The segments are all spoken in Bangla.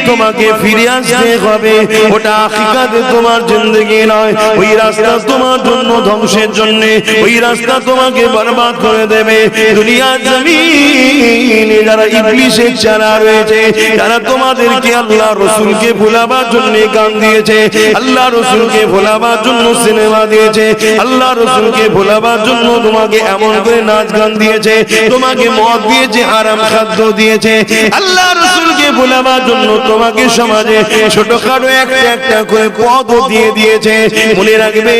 তোমাকে ফিরে আসতে হবে, ওটা হাকিকাতে তোমার জিন্দেগি নয়। ওই রাস্তা তোমার জন্য ধ্বংসের জন্য, ওই রাস্তা তোমাকে বরবাদ করে দেবে। দুনিয়ার জমিনে যারা ইবলিসের চারা রয়েছে, তারা তোমাদেরকে আল্লাহ রসুলকে ভোলাবার জন্য গান দিয়েছে, আল্লাহ রসুলকে ভোলাবার জন্য সিনেমা দিয়েছে, আল্লাহ রসুলকে ভোলাবার জন্য তোমাকে এমন করে নাচ গান দিয়েছে, তোমাকে মদ দিয়েছে, হারাম খাদ্য দিয়েছে। আল্লাহ রসুলকে ভোলাবার জন্য তোমাকে সমাজে ছোটখাটো একটা একটা করে পদ দিয়ে দিয়েছে। মনে রাখবে,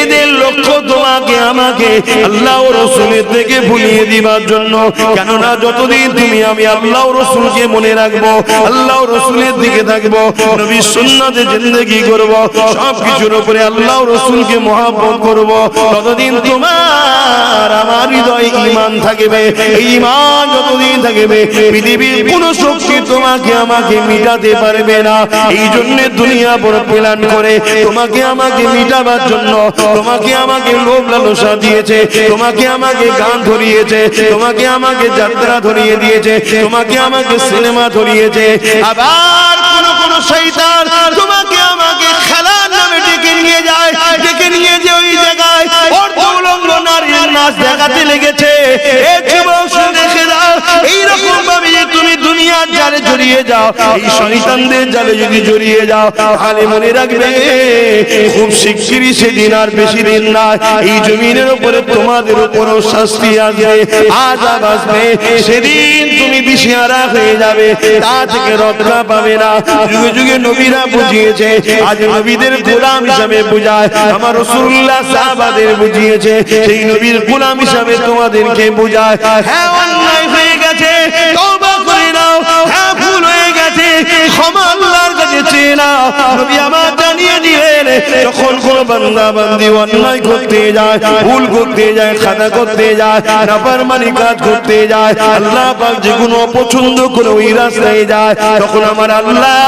এদের লক্ষ্য তোমাকে আমাকে আল্লাহ রসুলের থেকে ভুলিয়ে দিবার জন্য। কেননা যতদিন তুমি আমি আল্লাহ রসুলকে মনে রাখবো, আল্লাহ রসুলের দিকে থাকবো, নবীর সুন্নাতে জিন্দেগি করব, সবকিছুর উপরে আল্লাহ রসুলকে মহব্বত করব, ততদিন তোমার আমার হৃদয়ে ঈমান থাকবে। এই ঈমান যতদিন থাকবে, পৃথিবীর কোন শক্তি তোমাকে আমাকে মিটাতে পারবে না। এই জন্য দুনিয়া বড় প্ল্যান করে তোমাকে আমাকে মিটাবার জন্য তোমাকে আমাকে লোভ লালসা দিয়েছে, তোমাকে আমাকে গান ধরিয়েছে, তোমাকে আমাকে যাত্রা ধরিয়ে দিয়েছে, তোমাকে আমাকে সিনেমা ধরিয়েছে। আবার কোন শয়তান তোমাকে আমাকে খেলার নামে ডেকে নিয়ে যায়, ডেকে নিয়ে যে ওই জায়গায় অর্ধউলঙ্গ নারীর নাচ দেখাতে লেগেছে। এই যুবক দেখে দাও, এইরকম ভাবে তুমি দুনিয়ার জালে জড়িয়ে যাও, এই শয়তানদের জালে যদি জড়িয়ে যাও, তাহলে মনে রাখবে খুব শিগগিরই সেদিন, আর বেশি দিন না, এই জমিনের উপরে তোমাদের উপরও শাস্তি আসবে, আযাব আসবে। সেদিন তুমি দিশেহারা হয়ে যাবে, তা থেকে রক্ষা পাবে না। যুগে যুগে নবীরা বুঝিয়েছে, আজ নবীদের গোলাম হিসাবে বুঝায়, আমার রাসূলুল্লাহ সাহাবাদের বুঝিয়েছে, সেই নবীর গোলাম হিসাবে তোমাদেরকে বুঝায়। হ্যাঁ, অন্যায় হয়ে গেছে, তওবা করে নাও। হ্যাঁ, ভুল হয়ে গেছে, ক্ষমা আল্লাহর কাছে চেয়ে নাও। নবী আমার জানিয়ে দিলেন, যখন কোন বান্দা বান্দি অন্যায় করতে যায়, ভুল করতে যায়, খাতা করতে যায়, নাফরমানি কাজ করতে যায়, আল্লাহ পাক যে কোনো অপছন্দ করে ওই রাস্তায় যায়, তখন আমার আল্লাহ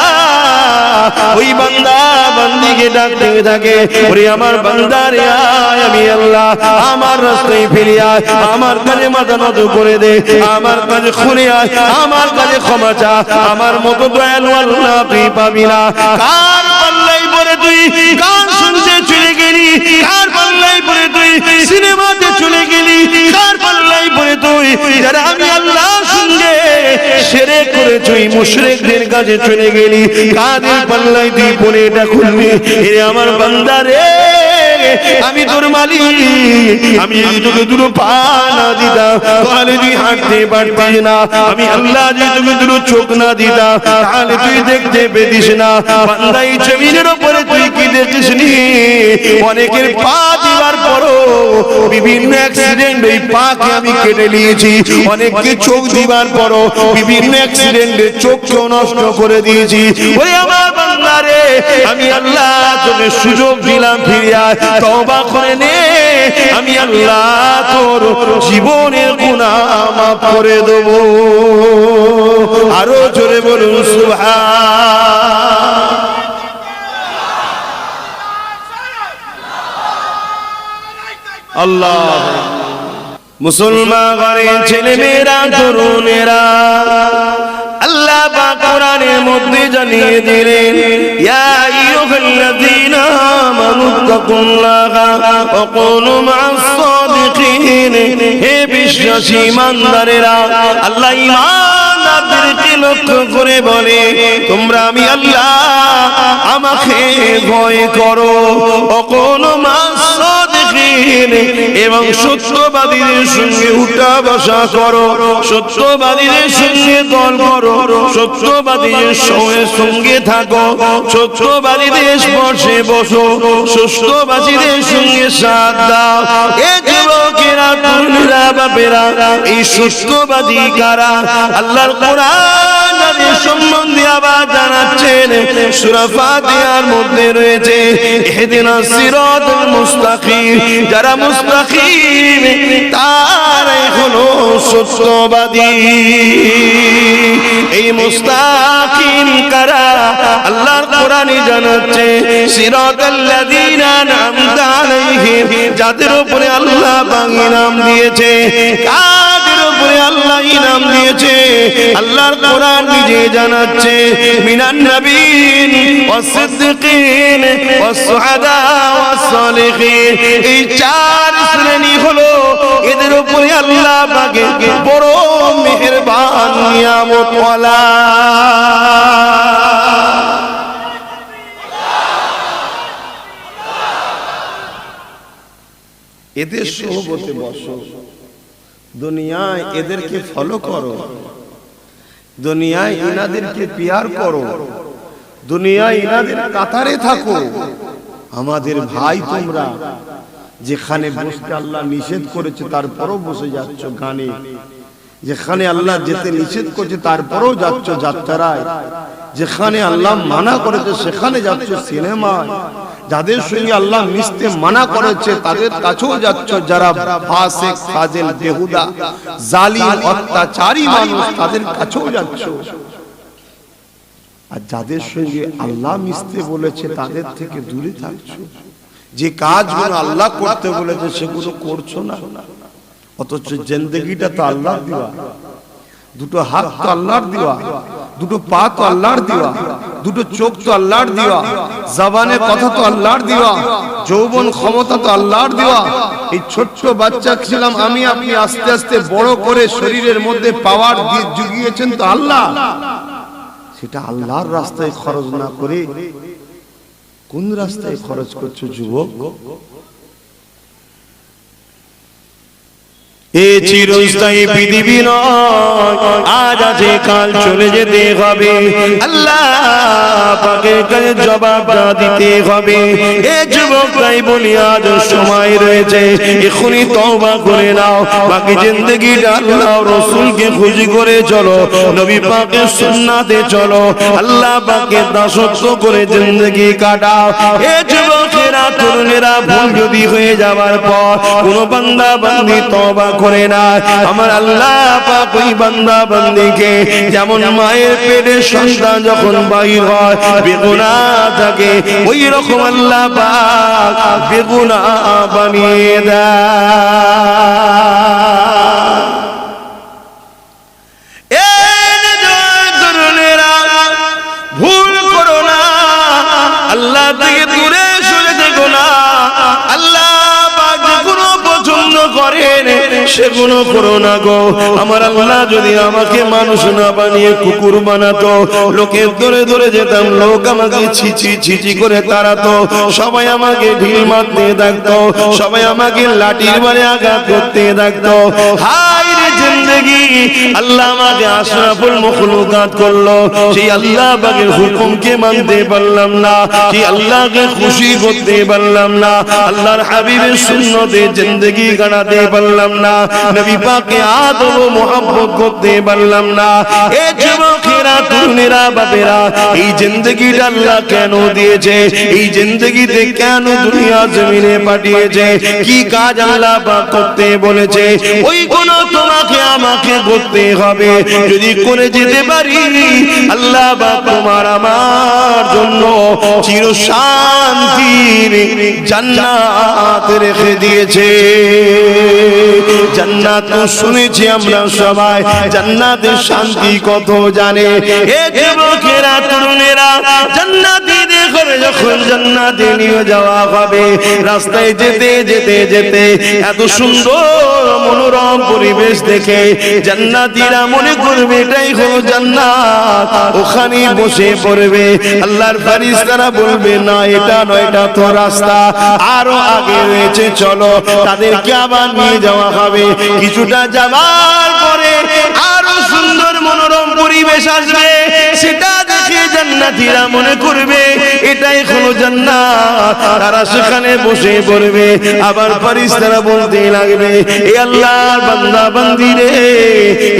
ওই বান্দা বান্দিকে ডাকতে থাকে, ওরে আমার বান্দা রে আয়, আমি আল্লাহ আমার রাস্তায় ফিরে আয়, আমার কাছে মাথা নত করে দে, আমার কাছে খুলে আয়, আমার কাছে ক্ষমা চা। আমার মতো দয়ালু আল্লাহ তুই পাবি না। কার পাল্লায় পড়ে তুই গান শুনতে চলে গেলি, কার পাল্লায় পড়ে তুই সিনেমাতে চলে গেলি, কার পাল্লায় পড়ে তুই যারা আমি আল্লাহ সঙ্গে শিরক করে তুই মুশরিকদের কাছে চলে গেলি, কাদের পাল্লায় তুই পড়ে এটা খুলবি? এরে আমার বান্দা রে, আমি তোর মালিক, আমি যদি তোকে দুটো পা না দিতাম তাহলে তুই হাঁটতে পারতিস না, আমি আল্লাহ যদি তোকে দুটো চোখ না দিতাম তাহলে তুই দেখতে পেতিস না। বান্দা, এই জমিনের উপরে তুই কি দেখিস নি? অনেকের পা দিবার পরও বিভিন্ন অ্যাক্সিডেন্ট, এই পাকে আমি কেটে নিয়েছি। অনেককে চোখ দিবার পরও বিভিন্ন অ্যাক্সিডেন্টে চোখকেও নষ্ট করে দিয়েছি। ওরে আমার বান্দা রে, আমি আল্লাহ তোকে সুযোগ দিলাম, ফিরে আয়, তওবা করে নে, আমি আল্লাহ তোর জীবনের গুনাহ মাফ করে দেব। আরো জোরে বলুন সুবহান। আল্লাহ। মুসলমান ঘরের ছেলে মেয়েরা, তরুণেরা, আল্লাহ পাক কোরআনের মধ্যে জানিয়ে দিলেন, ইয়া আইয়ুহাল্লাযীনা আমানুত্তাকুল্লাহা ওয়া কুনু মা'আস সাদিকিন। হে বিশ্বাসী ইমানদারেরা, আল্লাহ ইমানদারদেরকে লক্ষ্য করে বলে, তোমরা আমি আল্লাহ আমাকে ভয় করো, ওয়া কুনু মা'আস সাদিকিন, এবং সত্যবাদীদের সঙ্গে উঠা বসা করো, সত্যবাদীদের সঙ্গে দল করো, সত্যবাদীদের সঙ্গে থাকো, সত্যবাদীদের পাশে বসো, সত্যবাদীদের সঙ্গে সাথ দাও। এ যুবকেরা, তরুণেরা, বাপেরা, এই সত্যবাদী কারা? আল্লাহর কোরআন যাদের সম্বন্ধে আবার জানাচ্ছেন, সূরা ফাতিহার মধ্যে রয়েছে, ইহদিনাস সিরাতাল মুস্তাকিম। যারা মুস্তাকিম তারাই হলো সত্যবাদী। এই মুস্তাকিম কারা? আল্লাহর কোরআনে জানাচ্ছে, সিরাতাল্লাযীনা আন'আমতা আলাইহিম, যাদের উপরে আল্লাহ পাক ইনাম দিয়েছে। কাদের উপরে আল্লাহ ইনাম দিয়েছে? আল্লাহর কোরআন নবীজি জানাচ্ছে মিনান নবীন ওয়াস-সিদ্দিকিন ওয়াস-শুহাদা ওয়াস-সালিহিন, এই চার শ্রেণী হলো এদের উপরে আল্লাহ পাকের বড় মেহেরবান নিয়ামত ওয়ালা। এদের সোহবতে বসো, দুনিয়ায় এদেরকে ফলো করো, দুনিয়ায় ইনাদেরকে পিয়ার করো, দুনিয়ায় ইনাদের কাতারে থাকো। আমাদের ভাই তোমরা যেখানে বসতে আল্লাহ নিষেধ করেছে তারপরও বসে যাচ্ছ গানে, যেখানে আল্লাহ যেতে নিষেধ করেছে তারপরও যাচ্ছ যাত্রায়, যেখানে আল্লাহ মানা করেছে সেখানে যাচ্ছ সিনেমায়, যাদের সঙ্গে আল্লাহ মিশতে মানা করেছে তাদের কাছেও যাচ্ছ, যারা ফাসিক ফাজিল বেহুদা জালিম অত্যাচারী মানুষ তাদের কাছেও যাচ্ছ। আর যাদের সঙ্গে আল্লাহ মিশতে বলেছে তাদের থেকে দূরে থাকছো। যে কাজগুলো আল্লাহ করতে বলেছে সেগুলো করছো না, অথচ জিন্দেগিটা তো আল্লাহর দেওয়া, দুটো হাত তো আল্লাহর দেওয়া, দুটো পা তো আল্লাহর দেওয়া, দুটো চোখ তো আল্লাহর দেওয়া, জবানের কথা তো আল্লাহর দেওয়া, যৌবন ক্ষমতা তো আল্লাহর দেওয়া। এই ছোট্ট বাচ্চা ছিলাম আমি আপনি, আস্তে আস্তে বড় করে শরীরের মধ্যে পাওয়ার দিয়ে জুগিয়েছেন তো আল্লাহ। সেটা আল্লাহর রাস্তায় খরচ না করে কোন রাস্তায় খরচ করছো যুবক? এ চিরস্থায়ী পৃথিবী নয়, আজ আছে কাল চলে যেতে হবে, আল্লাহ পাকের কাছে জবাবটা দিতে হবে। এ যুবক তাই বলি আজ সময় রয়েছে, এখনই তওবা করে নাও, বাকি জিন্দেগিটা আল্লাহ রাসূলকে খুশি করে চলো, নবী পাকের সুন্নাতে চলো, আল্লাহ পাকের দাসত্ব করে জিন্দেগি কাটাও। এ যুবকেরা তরুণেরা ভুল যদি হয়ে যাওয়ার পর কোন বান্দা বান্দি তওবা করে না, আমার আল্লাহ পাক ওই বান্দা বান্দিকে যেমন মায়ের পেটে সন্তান যখন বাহির হয় বেগুনাহ থাকে, ওই রকম আল্লাহ পাক বেগুনাহ বানিয়ে দেয়। তরুণেরা ভুল করো না, আল্লাহ থেকে দূরে সরে দেখো না, আল্লাহ পাক যেগুলো পছন্দ করেন সেগুলো করো না গো। আমার আল্লাহ যদি আমাকে মানুষ না বানিয়ে কুকুর বানাতো, লোকের ধরে ধরে যেতাম, লোক আমাকে ছিচি ছিচি করে তাড়াতো, সবাই আমাকে ঢিল মারতে থাকতো, সবাই আমাকে লাঠির বারে আঘাত করতে থাকতো। হায় রে জিন্দেগি, আল্লাহ আমাকে আশরাফুল মখলুকাত করলো, সেই আল্লাহ পাকের হুকুমকে মানতে পারলাম না, সেই আল্লাহকে খুশি করতে পারলাম না, আল্লাহর হাবিবের সুন্নতে জিন্দেগি কাটাতে পারলাম না, নবী পাককে আদব ও মুহাব্বত করতে পারলাম না। এ যুবকেরা তরুণেরা বাপেরা, এই জিন্দেগিটা আল্লাহ কেন দিয়েছে? এই জিন্দেগিতে কেন দুনিয়া জমিনে পাঠিয়েছে? কি কাজ আল্লাহ পাক করতে বলেছে? ওই কোন তোমাকে আমাকে করতে হবে। যদি করে যেতে পারি, আল্লাহ পাক তোমার আমার জন্য চিরশান্তির জান্নাত রেখে দিয়েছে। জান্নাত শুনেছি আমরা সবাই, জান্নাতের শান্তি কত জানে। এ যুবকেরা তরুণেরা, জান্নাতীদের ঘরে যখন জান্নাতে নিয়ে যাওয়া হবে, রাস্তায় যেতে যেতে যেতে এত সুন্দর মনোরম পরিবেশ দেখে জান্নাতীরা মনে করবে এটাই হলো জান্নাত, ওখানে বসে পড়বে। আল্লাহর ফেরেশতারা বলবে না এটা নয়, এটা তো রাস্তা আরো আগে রয়েছে, চলো। তাদেরকে আবার নিয়ে যাওয়া হবে। কিছুটা যাবার পরে আরো সুন্দর মনোরম পরিবেশ আসবে, সেটা দেখে জান্নাতীরা মনে করবে এটাই হলো জান্নাত, তারা সেখানে বসে পড়বে। আবার ফেরেশতারা বলতে লাগবে, এ আল্লাহর বান্দা বান্দি রে,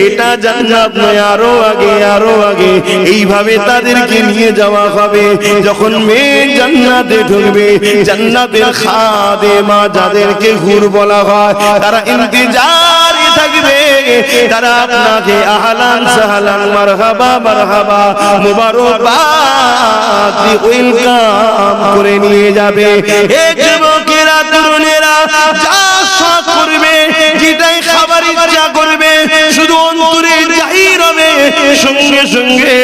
এটা জান্নাত নয়, আরো আগে আরো আগে। এইভাবে তাদেরকে নিয়ে যাওয়া হবে। যখন মেয়ে জান্নাতে ঢুকবে, জান্নাতের খাদেমা যাদেরকে হুর বলা হয়, তারা ইন্তজারে থাকবে, তারা আপনাকে আহলান সাহলান মারহাবা মারহাবা মুবারকবাদ ওয়েলকাম করে নিয়ে যাবে। এ যুবকেরা তরুণেরা, যা শখ করবে, যেটাই খাবার ইচ্ছা করবে, শুধু অন্তরে জাহির হবে, সঙ্গে সঙ্গে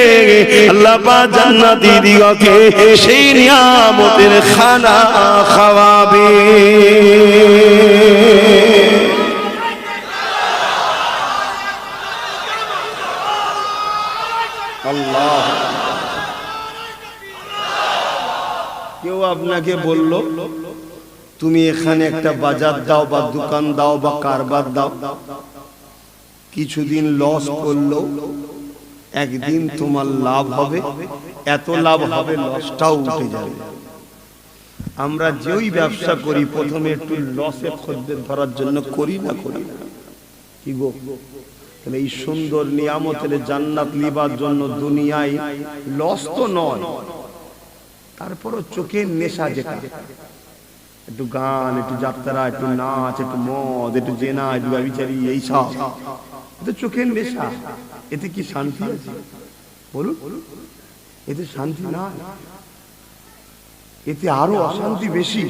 আল্লাহ পাক জান্নাতি দিগকে সেই নিয়ামতের খানা খাওয়াবে। আল্লাহ। কেউ আপনাকে বলল তুমি এখানে একটা বাজার দাও বা দোকান দাও বা কারবার দাও, কিছুদিন লস করলো, একদিন তোমার লাভ হবে, এত লাভ হবে লসটাও উঠে যাবে। আমরা যেই ব্যবসা করি প্রথমে একটু লসে খদ্দের ধরার জন্য করি না কি গো? তাহলে এই সুন্দর নিয়ামতের জান্নাত লিবার জন্য দুনিয়ায় লস তো নয়, তারপরও চোখের নেশা, যেটা একটু গান, একটু যাত্রা, একটু নাচ, একটু মদ, একটু জেনা, একটু ব্যভিচারী, এই সব এটা চোখের নেশা। এতে কি শান্তি আছে বলুন? এতে শান্তি না, এতে আরো অশান্তি বেশি।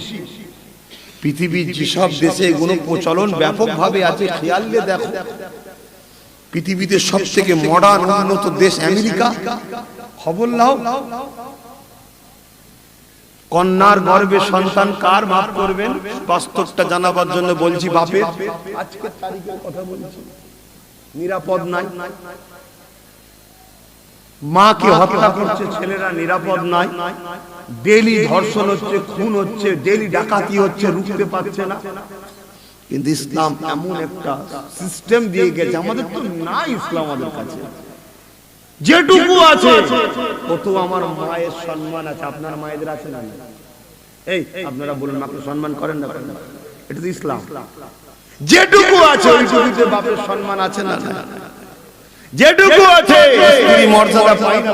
পৃথিবীর যেসব দেশে এগুলো প্রচলন ব্যাপকভাবে আছে, খেয়াল দিয়ে দেখো, পৃথিবীতে সব থেকে মডার্ন উন্নত দেশ আমেরিকা। খবর নাও, কন্যার গর্ভে সন্তান কার মাফ করবেন, বাস্তবটা জানাবার জন্য বলছি বাপের। আজকের তারিখের কথা বলছি, নিরাপদ নাই, মাকে হত্যা করছে ছেলেরা, নিরাপদ নাই, ডেইলি ধর্ষণ হচ্ছে, খুন হচ্ছে, ডেইলি ডাকাতি হচ্ছে, রুখতে পারছে না। কিন্তু ইসলাম এমন একটা সিস্টেম দিয়ে গেছে, আমাদের তো নাই ইসলাম, আমাদের কাছে যেটুকু আছে কত আমার মায়ের সম্মান আছে। আপনার মায়েদের আছে না? এই আপনারা বলুন, মাকে সম্মান করেন না? এটা তো ইসলাম। যেটুকু আছে ওইটুকুতে বাপের সম্মান আছে না? যেটুকু আছে স্ত্রী মর্যাদা পায় না?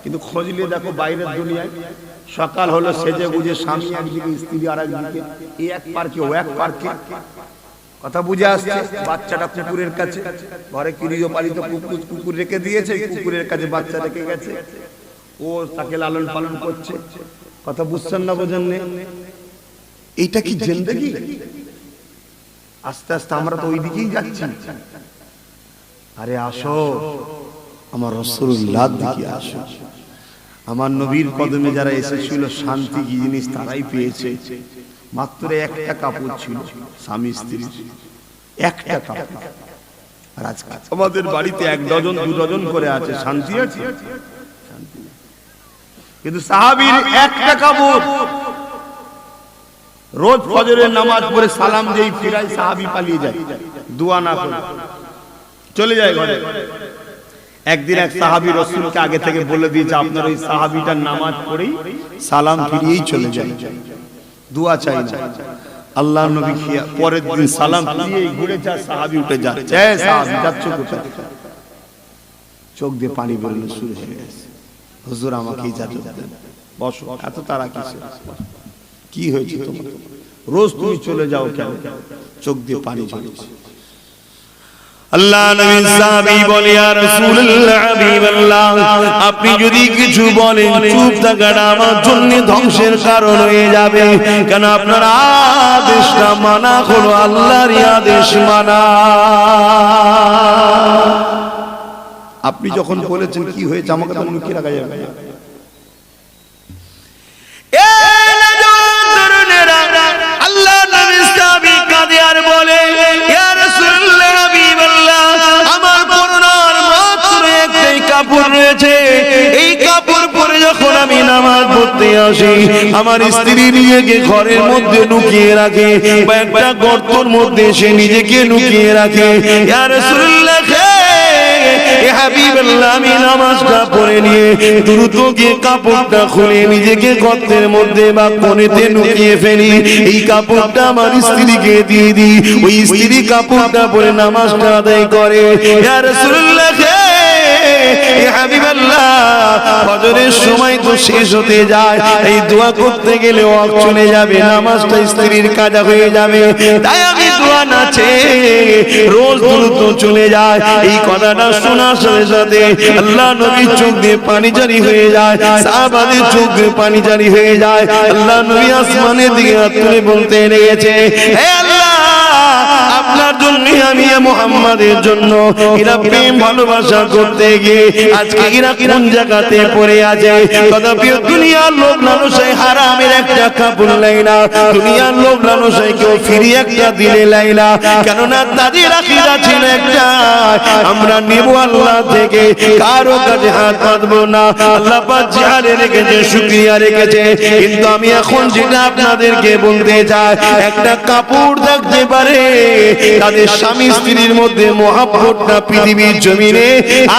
কিন্তু খোঁজ নিয়ে দেখো বাইরের দুনিয়ায়, সকাল হলো সেজে গুজে স্বামী একদিকে, স্ত্রী আর একদিকে, এই এক পার্কে ও এক পার্কে। কথা বুঝে আসছে? বাচ্চাটা কুকুরের কাছে, ঘরে গৃহপালিত কুকুর রেখে দিয়েছে, কুকুরের কাছে বাচ্চা রেখে গেছে, ও তাকে লালন পালন করছে। কথা বুঝছেন না? বোঝেন না? এইটা কি জিন্দেগি? আস্তে আস্তে আমরা তো ওই দিকেই যাচ্ছি। আরে আসো আমার রাসূলুল্লাহর দিকে আসো। আমার নবীর কদমে যারা এসেছিল শান্তি কি জিনিস তারাই পেয়েছে। মাত্র একটা কাপড় ছিল স্বামী স্ত্রীর, একটা কাপড়। আর আজকে আমাদের বাড়িতে 1 ডজন 2 ডজন করে আছে, শান্তি আছে? শান্তি নেই। কিন্তু সাহাবীর একটা কাপড়, রোজ ফজরের নামাজ পড়ে সালাম দেই ফিরাই, সাহাবী পালিয়ে যায়, দোয়া না করে চলে যায় ঘরে। একদিন এক সাহাবী রাসূলকে আগে থেকে বলে দিয়েছে, আপনার ওই সাহাবীটার নামাজ পড়েই সালাম ফিরিয়েই চলে যায়, দোয়া চাই না। আল্লাহর নবী পরের দিন সালাম ফিরিয়েই ঘুরে যায়, সাহাবী উঠে যাচ্ছে, এই সাহাবী যাচ্ছ কোথায়? চোখ দিয়ে পানি বেরোনো শুরু হয়ে গেছে। হুজুর আমাকে ইজাজত দেন, বসো। এত তারা কিসের? কি হয়েছে তোমার? রোজ তুমি চলে যাও কেন? চোখ দিয়ে পানি ঝরছে। আল্লাহ নবী সাহাবী বলে, ইয়া রাসূলুল্লাহ, হাবিবাল্লাহ, আপনি যদি কিছু বলেন চুপ থাকাটা আমার জন্য ধ্বংসের কারণ হয়ে যাবে। কেন? আপনার আদেশটা মানা হলো আল্লাহর আদেশ মানা। আপনি যখন বলেছেন কি হয়েছে, আমাকে তো লুকিয়ে রাখা যাবে না। আল্লাহ নবী সাহাবী কাঁদে আর বলে, ইয়া রাসূলুল্লাহ, হাবিবাল্লাহ, আমার পরনার মাত্র একটাই কাপড় রয়েছে। এই কাপড় পরে যখন আমি নামাজ পড়তে আসি, আমার স্ত্রী নিজেকে ঘরের মধ্যে লুকিয়ে রাখে বা একটা গর্তের মধ্যে সে নিজেকে লুকিয়ে রাখে। ইয়া রাসূলুল্লাহ, হাবিবাল্লাহ, আমি নামাজটা পড়ে নিয়ে দ্রুত গিয়ে কাপড়টা খুলে নিজেকে গর্তের মধ্যে বা কোণেতে লুকিয়ে ফেলি। এই কাপড়টা আমার স্ত্রীকে দিয়ে দিই, ওই স্ত্রী কাপড়টা পরে নামাজটা আদায় করে। ইয়া রাসূলুল্লাহ, হাবিবাল্লাহ, ফজরের সময় তো শেষ হতে যায়, এই দোয়া করতে গেলে ওয়াক্ত চলে যাবে, নামাজটা স্ত্রীর কাজা হয়ে যাবে। তাই আমি দোয়া না চেয়ে রোজ দ্রুত চলে যায়। এই কথাটা শোনার সাথে সাথে আল্লাহ নবীর চোখ দিয়ে পানি জারি হয়ে যায়, সাহাবাদের চোখ দিয়ে পানি জারি হয়ে যায়। আল্লাহ নবী আসমানের দিকে হাত তুলে বলতে লেগেছে, হে আল্লাহ, আপনার জন্য নবী আমি মুহাম্মাদের জন্য এরা প্রেম ভালোবাসা করতে গিয়ে আজকে এরা কোন জায়গাতে পড়ে আছে। তথাপি দুনিয়ার লোক লালসায় হারামের একটা কাপড় লাই না, দুনিয়ার লোক লালসায় কেউ ফিরে একটা দিলে লাই না, কেননা তাদের আকীদা ছিল একটা, আমরা নেব আল্লাহ থেকে, কারো কাছে হাত পাতবো না। আল্লাহ পাক জিহারে রেখেছে, শুকরিয়া রেখেছে। কিন্তু আমি এখন যেটা আপনাদেরকে বলতে চাই, একটা কাপড় থাকতে পারে তাদের স্বামী স্ত্রীর মধ্যে মহব্বতটা পৃথিবীর জমিনে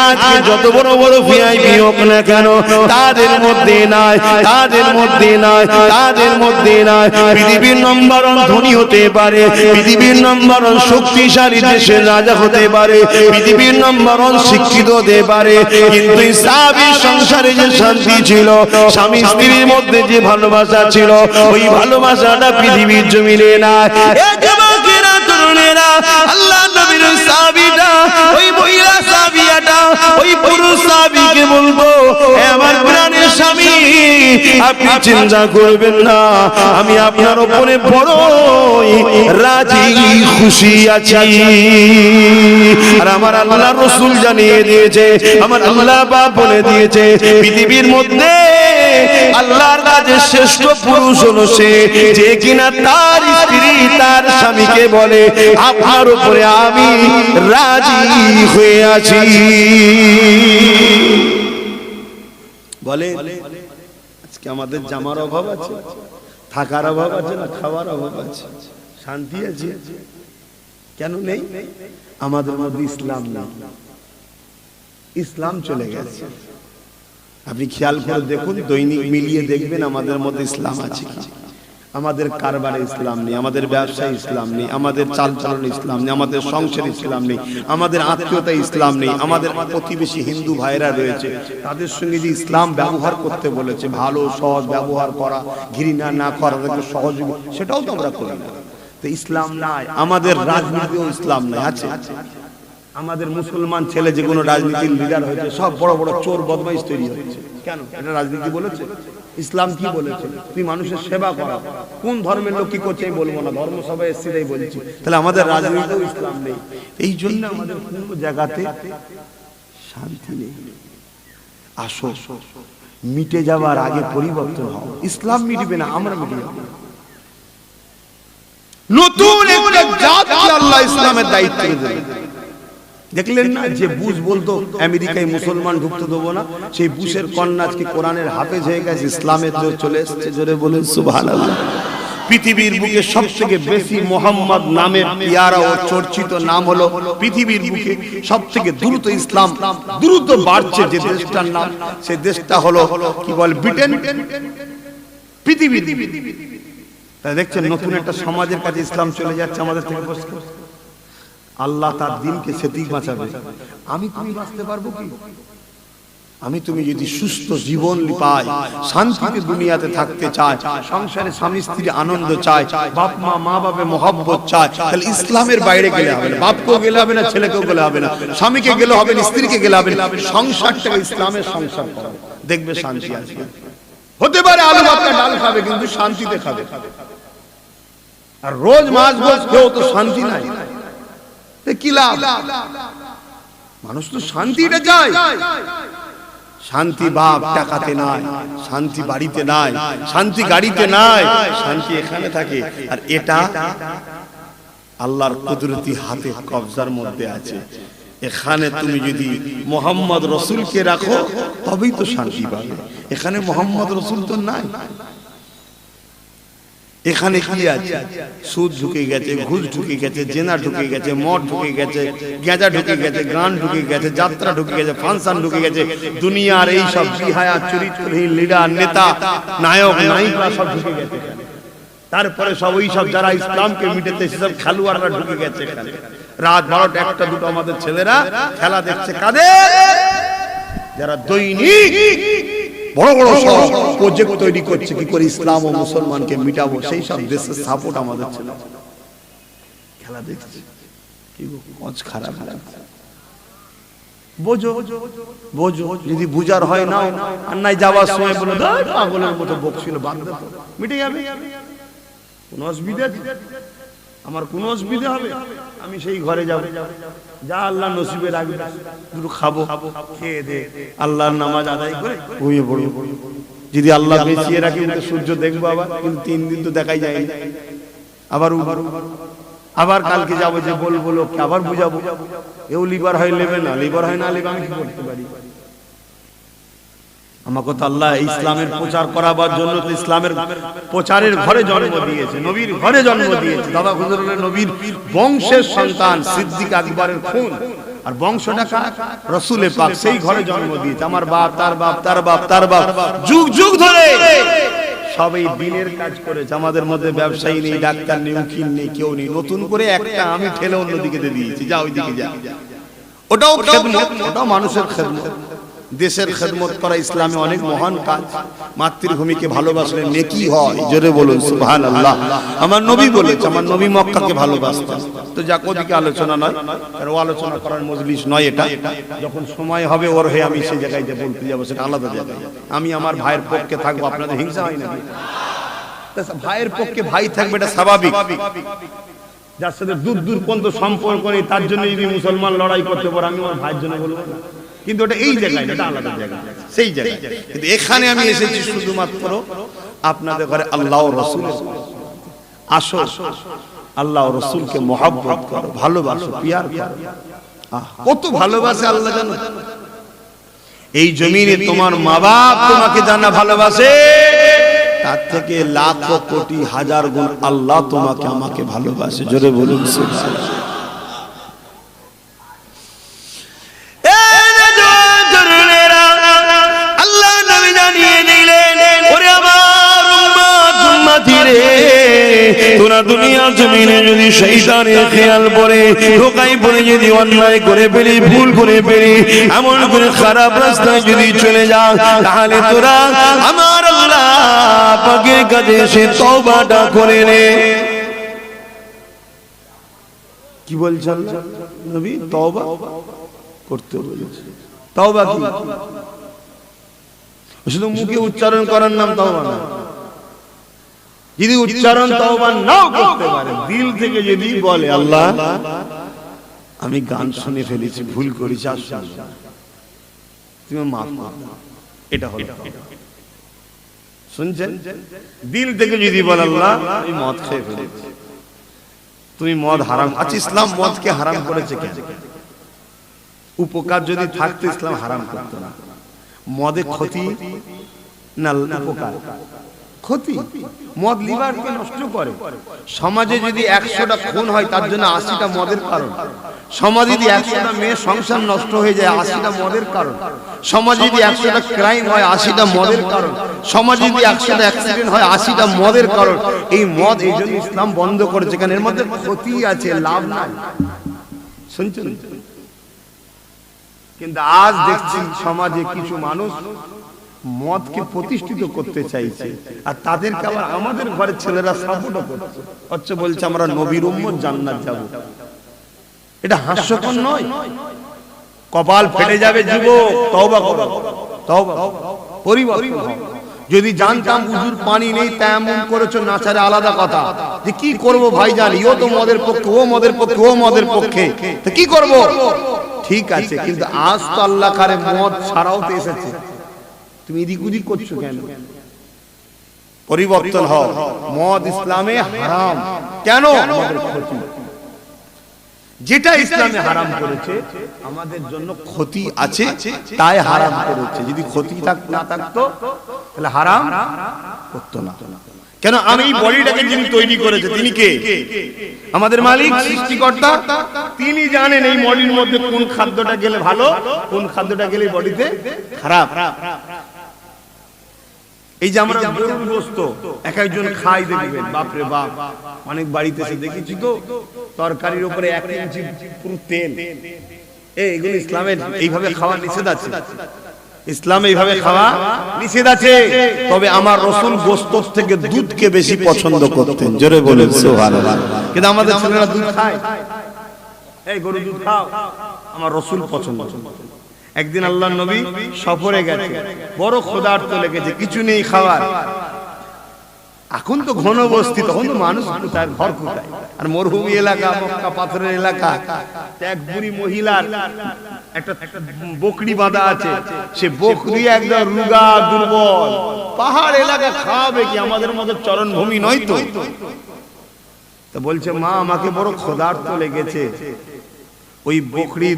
আজকে যত বড় বড় ভিআইপি হোক না কেন তাদের মধ্যে নাই, তাদের মধ্যে নাই, তাদের মধ্যে নাই। পৃথিবীর নম্বর ওয়ান ধনী হতে পারে, পৃথিবীর নম্বর ওয়ান শক্তিশালী দেশের রাজা হতে পারে, পৃথিবীর নম্বর ওয়ান শিক্ষিত হতে পারে, কিন্তু সাহাবীর সংসারে যে শান্তি ছিল, স্বামী স্ত্রীর মধ্যে যে ভালোবাসা ছিল, ওই ভালোবাসাটা পৃথিবীর জমিনে নাই। এ যুবকেরা, তরুণেরা, আল্লাহ নবীর সাহাবীটা, ওই মহিলা সাহাবিয়াটা, ওই পুরুষ সাহাবীকে বলবো, হে আমার প্রাণের স্বামী, আপনি চিন্তা করবেন না, আমি আপনার উপরে বড়ই রাজি খুশি আছি। আর আমার আল্লাহ রাসূল জানিয়ে দিয়েছে, আমার আল্লাহ পাক বলে দিয়েছে, পৃথিবীর মধ্যে আল্লাহর কাছে শ্রেষ্ঠ পুরুষ হলো সে যে কিনা তার স্ত্রী তার স্বামীকে বলে, আপনার উপরে আমি রাজি হয়ে আছি। বলে আজকে আমাদের জামার অভাব আছে, থাকার অভাব আছে না, খাওয়ার অভাব আছে, শান্তি আছে? কেন নেই? আমাদের মধ্যে ইসলাম নেই, ইসলাম চলে গেছে। আপনি খেয়াল করে দেখুন, দৈনিক মিলিয়ে দেখবেন আমাদের মধ্যে ইসলাম আছে কি? আমাদের কারবারে ইসলাম নেই, আমাদের ব্যবসায় ইসলাম নেই, আমাদের চালচলন ইসলাম নেই, আমাদের সংসার ইসলাম নেই, আমাদের আত্মীয়তা ইসলাম নেই। আমাদের প্রতিবেশী হিন্দু ভাইরা রয়েছে, তাদের সঙ্গে যে ইসলাম ব্যবহার করতে বলেছে, ভালো সহজ ব্যবহার করা, ঘৃণা না করা, তাদেরকে সহযোগী, সেটাও তো আমরা করি না। তো ইসলাম নাই। আমাদের রাজনীতিও ইসলাম নাই, আছে? আমাদের মুসলমান ছেলে যে কোনো রাজনীতির লিডার হয়েছে, সব বড় বড় চোর বদমাইশ তৈরি হয়েছে। কেন? এটা রাজনীতি বলেছে? ইসলাম কি বলেছে? তুই মানুষের সেবা করা। কোন ধর্মের লোক কি করছে আমি বলবো না, ধর্মসভায় এসেছি তাই বলছি। তাহলে আমাদের রাজনীতিও ইসলাম নেই। এই জন্য আমাদের কোনো জায়গাতে শান্তি নেই। আসো, মিটে যাওয়ার আগে পরিবর্তন হও। ইসলাম মিটবে না, আমরা মিটে যাব। নতুন একটা জাতি আল্লাহ ইসলামের দায়িত্ব দেবে। দেখলেন না, যে বুশ বলতো আমেরিকায় মুসলমান ঢুকতে দেবো না, সেই বুশের কন্যা আজকে কোরআনের হাফেজ হয়ে গেছে, ইসলামের জোর চলে এসেছে। জোরে বলেন সুবহানাল্লাহ। পৃথিবীর বুকে সবথেকে বেশি মোহাম্মদ নামের পিয়ারা ও চর্চিত নাম হলো, পৃথিবীর বুকে সবথেকে দ্রুত ইসলাম দ্রুত বাড়ছে যে দেশটার নাম, সেই দেশটা হলো কি বল, ব্রিটেন। পৃথিবীর তাই দেখছেন নতুন একটা সমাজের কাছে ইসলাম চলে যাচ্ছে আমাদের থেকে। আল্লাহ তার দিনকে সেদিক বাঁচাবে। আমি তুমি বাঁচতে পারবো কি? আমি তুমি যদি সুস্থ জীবন পাই, শান্তিতে দুনিয়াতে থাকতে চাই, সংসারে স্বামী স্ত্রী আনন্দ চাই, বাপ মা মা বাপে মহব্বত চাই, তাহলে ইসলামের বাইরে গেলে হবে না। বাপকেও গেলে হবে না, ছেলেকেও গেলে হবে না, স্বামীকে গেলে হবে না, স্ত্রীকে গেলে হবে না। সংসারটাকে ইসলামের সংসার করো, দেখবে শান্তি আসবে। হতে পারে আলু ভাতটা ডাল খাবে, কিন্তু শান্তিতে খাবে। আর রোজ মাছ গোছ খেয়েও তো শান্তি নাই, কি লাভ? মানুষ তো শান্তিটা চায়। শান্তি বাপ টাকাতে নাই, শান্তি বাড়িতে নাই, শান্তি গাড়িতে নাই, শান্তি এখানে থাকে। আর এটা আল্লাহর কুদরতি হাতে কবজার মধ্যে আছে। এখানে তুমি যদি মোহাম্মদ রসুলকে রাখো তবেই তো শান্তি পাবে। এখানে মোহাম্মদ রসুল তো নাই। এখানে কি আছে? সুদ ঢুকে গেছে, ঘুষ ঢুকে গেছে, জেনা ঢুকে গেছে, মদ ঢুকে গেছে, গেঁজা ঢুকে গেছে, গান ঢুকে গেছে, যাত্রা ঢুকে গেছে, ফাংশন ঢুকে গেছে, দুনিয়ার এই সব বিহায়া চরিত্রহীন লিডার নেতা নায়ক নায়িকা সব ঢুকে গেছে। তারপরে সব ওই সব যারা ইসলামকে মিটাতে সেসব খেলোয়াড়রা ঢুকে গেছে এখানে। রাত 12টা 1টা 2টা আমাদের ছেলেরা খেলা দেখছে। কাদের? যারা দৈনিক বড় বড় সব প্রজেক্ট তৈরি করছে কি করে ইসলাম ও মুসলমানকে মিটাবো, সেই সব দেশের সাপোর্ট আমাদের ছেলে খেলা দেখছে। কি কজ খারাপ খারাপ বোঝো বোঝো, যদি বুঝার হয় না আর নাই যাওয়ার সময় বলে পাগলের মতো বকছিল, বাদ দাও, মিটে যাবে, কোনো অসুবিধা। আমার কোনো অসুবিধা হবে? আমি সেই ঘরে যাব, যা আল্লাহ নসিবে রাখবে, দুটো খাবো, খেয়ে দে আল্লাহর নামাজ আদায় করে ঘুমিয়ে পড়বো। যদি আল্লাহ বেঁচিয়ে রাখে উঠে সূর্য দেখবো আবার, কিন্তু 3 দিন তো দেখাই যায় না। আবার কালকে যাবো, যে বলবো লোককে আবার বুঝাবো, এও লিভার হয় নেবে না, লিভার হয় না নেবে, আমি কি করতে পারি? আমাকে তো আল্লাহ ইসলামের প্রচার করাবার জন্য তো ইসলামের প্রচারের ঘরে জন্ম দিয়েছে, নবীর ঘরে জন্ম দিয়েছে। দাদা হুজুর হলেন নবীর বংশের সন্তান, সিদ্দিক আকবরের খুন, আর বংশটা কার? রাসূলে পাক, সেই ঘরে জন্ম দিয়েছে। আমার বাপ, তার বাপ, তার বাপ, তার বাপ, যুগ যুগ ধরে সবাই দিনের কাজ করেছে। আমাদের মধ্যে ব্যবসায়ী নেই, ডাক্তার নেই, উকিল নেই, কেউ নেই। নতুন করে একটা আমি ঠেলে অন্যদিকে দিয়ে দিয়েছি, যা ওইদিকে যা। ওটাও খেদমত, ওটাও মানুষের খেদমত, দেশের খেদমত করা ইসলামে অনেক মহান কাজ। মাতৃভূমিকে ভালোবাসলে নেকি হয়, জোরে বলুন সুবহানাল্লাহ। আমার নবী বলেছে, আমার নবী মক্কাকে ভালোবাসতেন। তো যাক, ওদিকে আলোচনা নয়, কারণ ও আলোচনা করার মজলিস নয় এটা। যখন সময় হবে ওর হয়ে আমি সেই জায়গায় যে বলতে যাবো, সেটা আলাদা জায়গায়। আমি আমার ভাইয়ের পক্ষে থাকবো, আপনাদের হিংসা হয় নাকি? ভাইয়ের পক্ষে ভাই থাকবে, এটা স্বাভাবিক। যার সাথে দূর দূর পর্যন্ত সম্পর্ক নেই, তার জন্য যদি মুসলমান লড়াই করতে পারে, আমি আমার ভাইয়ের জন্য বলবো না। কিন্তু ওটা এই জায়গায়, এটা আলাদা জায়গা, সেই জায়গায়। কিন্তু এখানে আমি এসেছি শুধুমাত্র আপনাদের ঘরে আল্লাহ ও রাসূলের। আসো, আল্লাহ ও রাসূলকে মহব্বত করো, ভালোবাসো, পিয়ার করো। কত ভালোবাসে আল্লাহ জানো। এই জমিনে তোমার মা বাপ তোমাকে জানা ভালোবাসে, তার থেকে লাখো কোটি হাজার গুণ আল্লাহ তোমাকে আমাকে ভালোবাসে। জোরে বলুন সুবহানাল্লাহ। তোরা দুনিয়ার জমিনে যদি শয়তানের খেয়াল পড়ে, ধোঁকায় পড়ে, যদি অন্যায় করে ফেলি, ভুল করে ফেলি, এমন করে খারাপ রাস্তায় যদি চলে যাও, তাহলে তোরা আমার আল্লাহ পাকের কাছে এসে তওবাটা করে নে। কি বলছেন নবী? তওবা করতে বলেছে। তওবা কি? শুধু মুখে উচ্চারণ করার নাম তওবা না। যদি উচ্চারণ তওবা নাও করতে পারে, দিল থেকে যদি বলে আল্লাহ আমি গান শুনে ফেলেছি, ভুল করেছি, তুমি মাফ করো, এটা হলো শুনছেন? দিল থেকে যদি বলে আল্লাহ আমি মদ খেয়ে ফেলেছি, তুমি মদ হারাম। আচ্ছা, ইসলাম মদকে হারাম করেছে কেন? উপকার যদি থাকতো ইসলাম হারাম করতো না। মদে ক্ষতি না উপকার? ক্ষতি। মদ লিভারকে নষ্ট করে। সমাজে যদি 100টা খুন হয়, তার জন্য 80টা মদের কারণ। সমাজে যদি 100টা মেয়ে সংসার নষ্ট হয়ে যায়, 80টা মদের কারণ। সমাজে যদি 100টা ক্রাইম হয়, 80টা মদের কারণ। সমাজে যদি 100টা অ্যাক্সিডেন্ট হয়, 80টা মদের কারণ। এই মদ এই জন্য ইসলাম বন্ধ করেছে, কারণ এর মধ্যে ক্ষতি আছে, লাভ নাই। শুনছেন? কিন্তু আজ দেখছি সমাজে কিছু মানুষ মদকে প্রতিষ্ঠিত করতে চাইছে, আর তাদেরকে আবার আমাদের ঘরের ছেলেরা সাপোর্টও করছে। হচ্ছে বলছে আমরা নবীর উম্মত, জান্নাত যাব। এটা হাস্যকর নয়? কপাল ফেটে যাবে যুবক, তওবা করো, তওবা, পরিবর্তন হও। যদি জানতাম হুজুর পানি নেই, তেমন করেছো নাচারে আলাদা কথা, যে কি করব ভাইজান, ইও তো মদের পক্ষে, ও মদের পক্ষে, ও মদের পক্ষে, তো কি করব? ঠিক আছে, কিন্তু আজ তো আল্লাহ কারে মদ ছাড়াও তো এসেছে, তুমি এদিক ওদিক করছো কেন? পরিবর্তন হও। মদ ইসলামে হারাম। কেন? আমাদের ক্ষতি। যেটা ইসলামে হারাম করেছে আমাদের জন্য ক্ষতি আছে, তাই হারাম করেছে। যদি ক্ষতি না থাকতো তাহলে হারাম করতো না। কেন? আমি এই বডিটাকে যিনি তৈরি করেছে তিনি কে? আমাদের মালিক, সৃষ্টিকর্তা। তিনি জানেন এই বডির মধ্যে কোন খাদ্যটা গেলে ভালো, কোন খাদ্যটা গেলে বডিতে খারাপ। এই যে আমরা গরুর গোশত এক একজন খাই, দেখবেন বাপরে বাপ, অনেক বাড়িতে এসে দেখেছি তো তরকারির উপরে 1 ইঞ্চি পুরো তেল। এইগুলো ইসলামের এইভাবে খাওয়া নিষেধ আছে। ইসলামে এইভাবে খাওয়া নিষেধ আছে। তবে আমার রাসূল গোশত থেকে দুধকে বেশি পছন্দ করতেন। জোরে বলেন সুবহানাল্লাহ। কিন্তু আমাদের ছেলেরা দুধ খায়, এই গরু দুধ খাও, আমার রাসূল পছন্দ। একদিন আল্লাহর নবী সফরে গেছে, বড় ক্ষুধার্ত লেগেছে, কিছু নেই খাবার। এখন তো ঘন বস্তি, তখন তো মানুষ কোথায়, ঘর কোথায়। আর মরুভূমি এলাকা, মক্কা পাথরের এলাকা। এক বুড়ি মহিলার একটা বকরি বাঁধা আছে, সে বকরি একদম রুগা দুর্বল। পাহাড় এলাকা খাওয়াবে কি, আমাদের মতো চরণভূমি নয় তো। তো বলছে মা আমাকে বড় ক্ষুধার্ত লেগেছে, ওই বকরি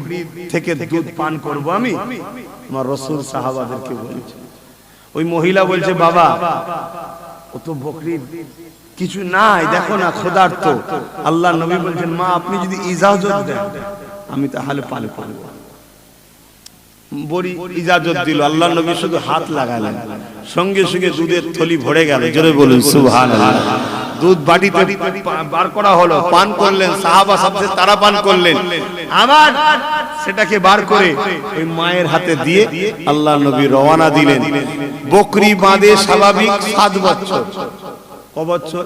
থেকে দুধ পান করব আমি। আমার রাসূল সাহাবাদেরকে বলছে, ওই মহিলা বলছে বাবা ও তো বকরি কিছু নাই, দেখো না ক্ষুধার্ত। আল্লাহ নবী বলছেন মা আপনি যদি ইজাজত দেন আমি তাহলে পান করব। বড়ি ইজাজত দিল, আল্লাহ নবী শুধু হাত লাগালেন, সঙ্গে সঙ্গে দুধের থলি ভরে গেল। জোরে বলুন সুবহানাল্লাহ। দুধ বাটিতে বার করা হলো, পান করলেন সাহাবা, সবচেয়ে তারা পান করলেন। আবার সেটাকে বার করে ওই মায়ের হাতে দিয়ে আল্লাহ নবী রওনা দিলেন। বকরি বাঁধে স্বাভাবিক 7 বছর। ক বছর?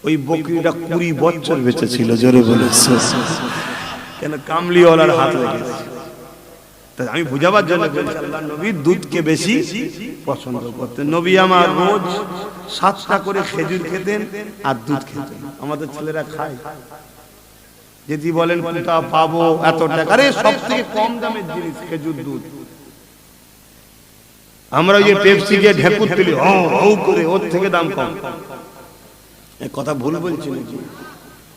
ওই বকরিটা 20 বছর বেঁচে ছিল। জোরে বলুন কেন? কামলিওয়ালার হাত লেগেছে। আমি বুঝাবার জন্য বলছি, আল্লাহ নবী দুধকে বেশি পছন্দ করতেন। নবী আমার রোজ 7টা করে খেজুর খেতেন আর দুধ খেতেন। আমাদের ছেলেরা খায়, যদি বলেন কোথা পাবো এত টাকা, আরে সব থেকে কম দামের জিনিস খেজুর দুধ। আমরা ওই যে পেপসি গিয়ে ঢেকুর তুলি হৌ করে, ওর থেকে দাম কম। এই কথা ভুল বলছি নাকি?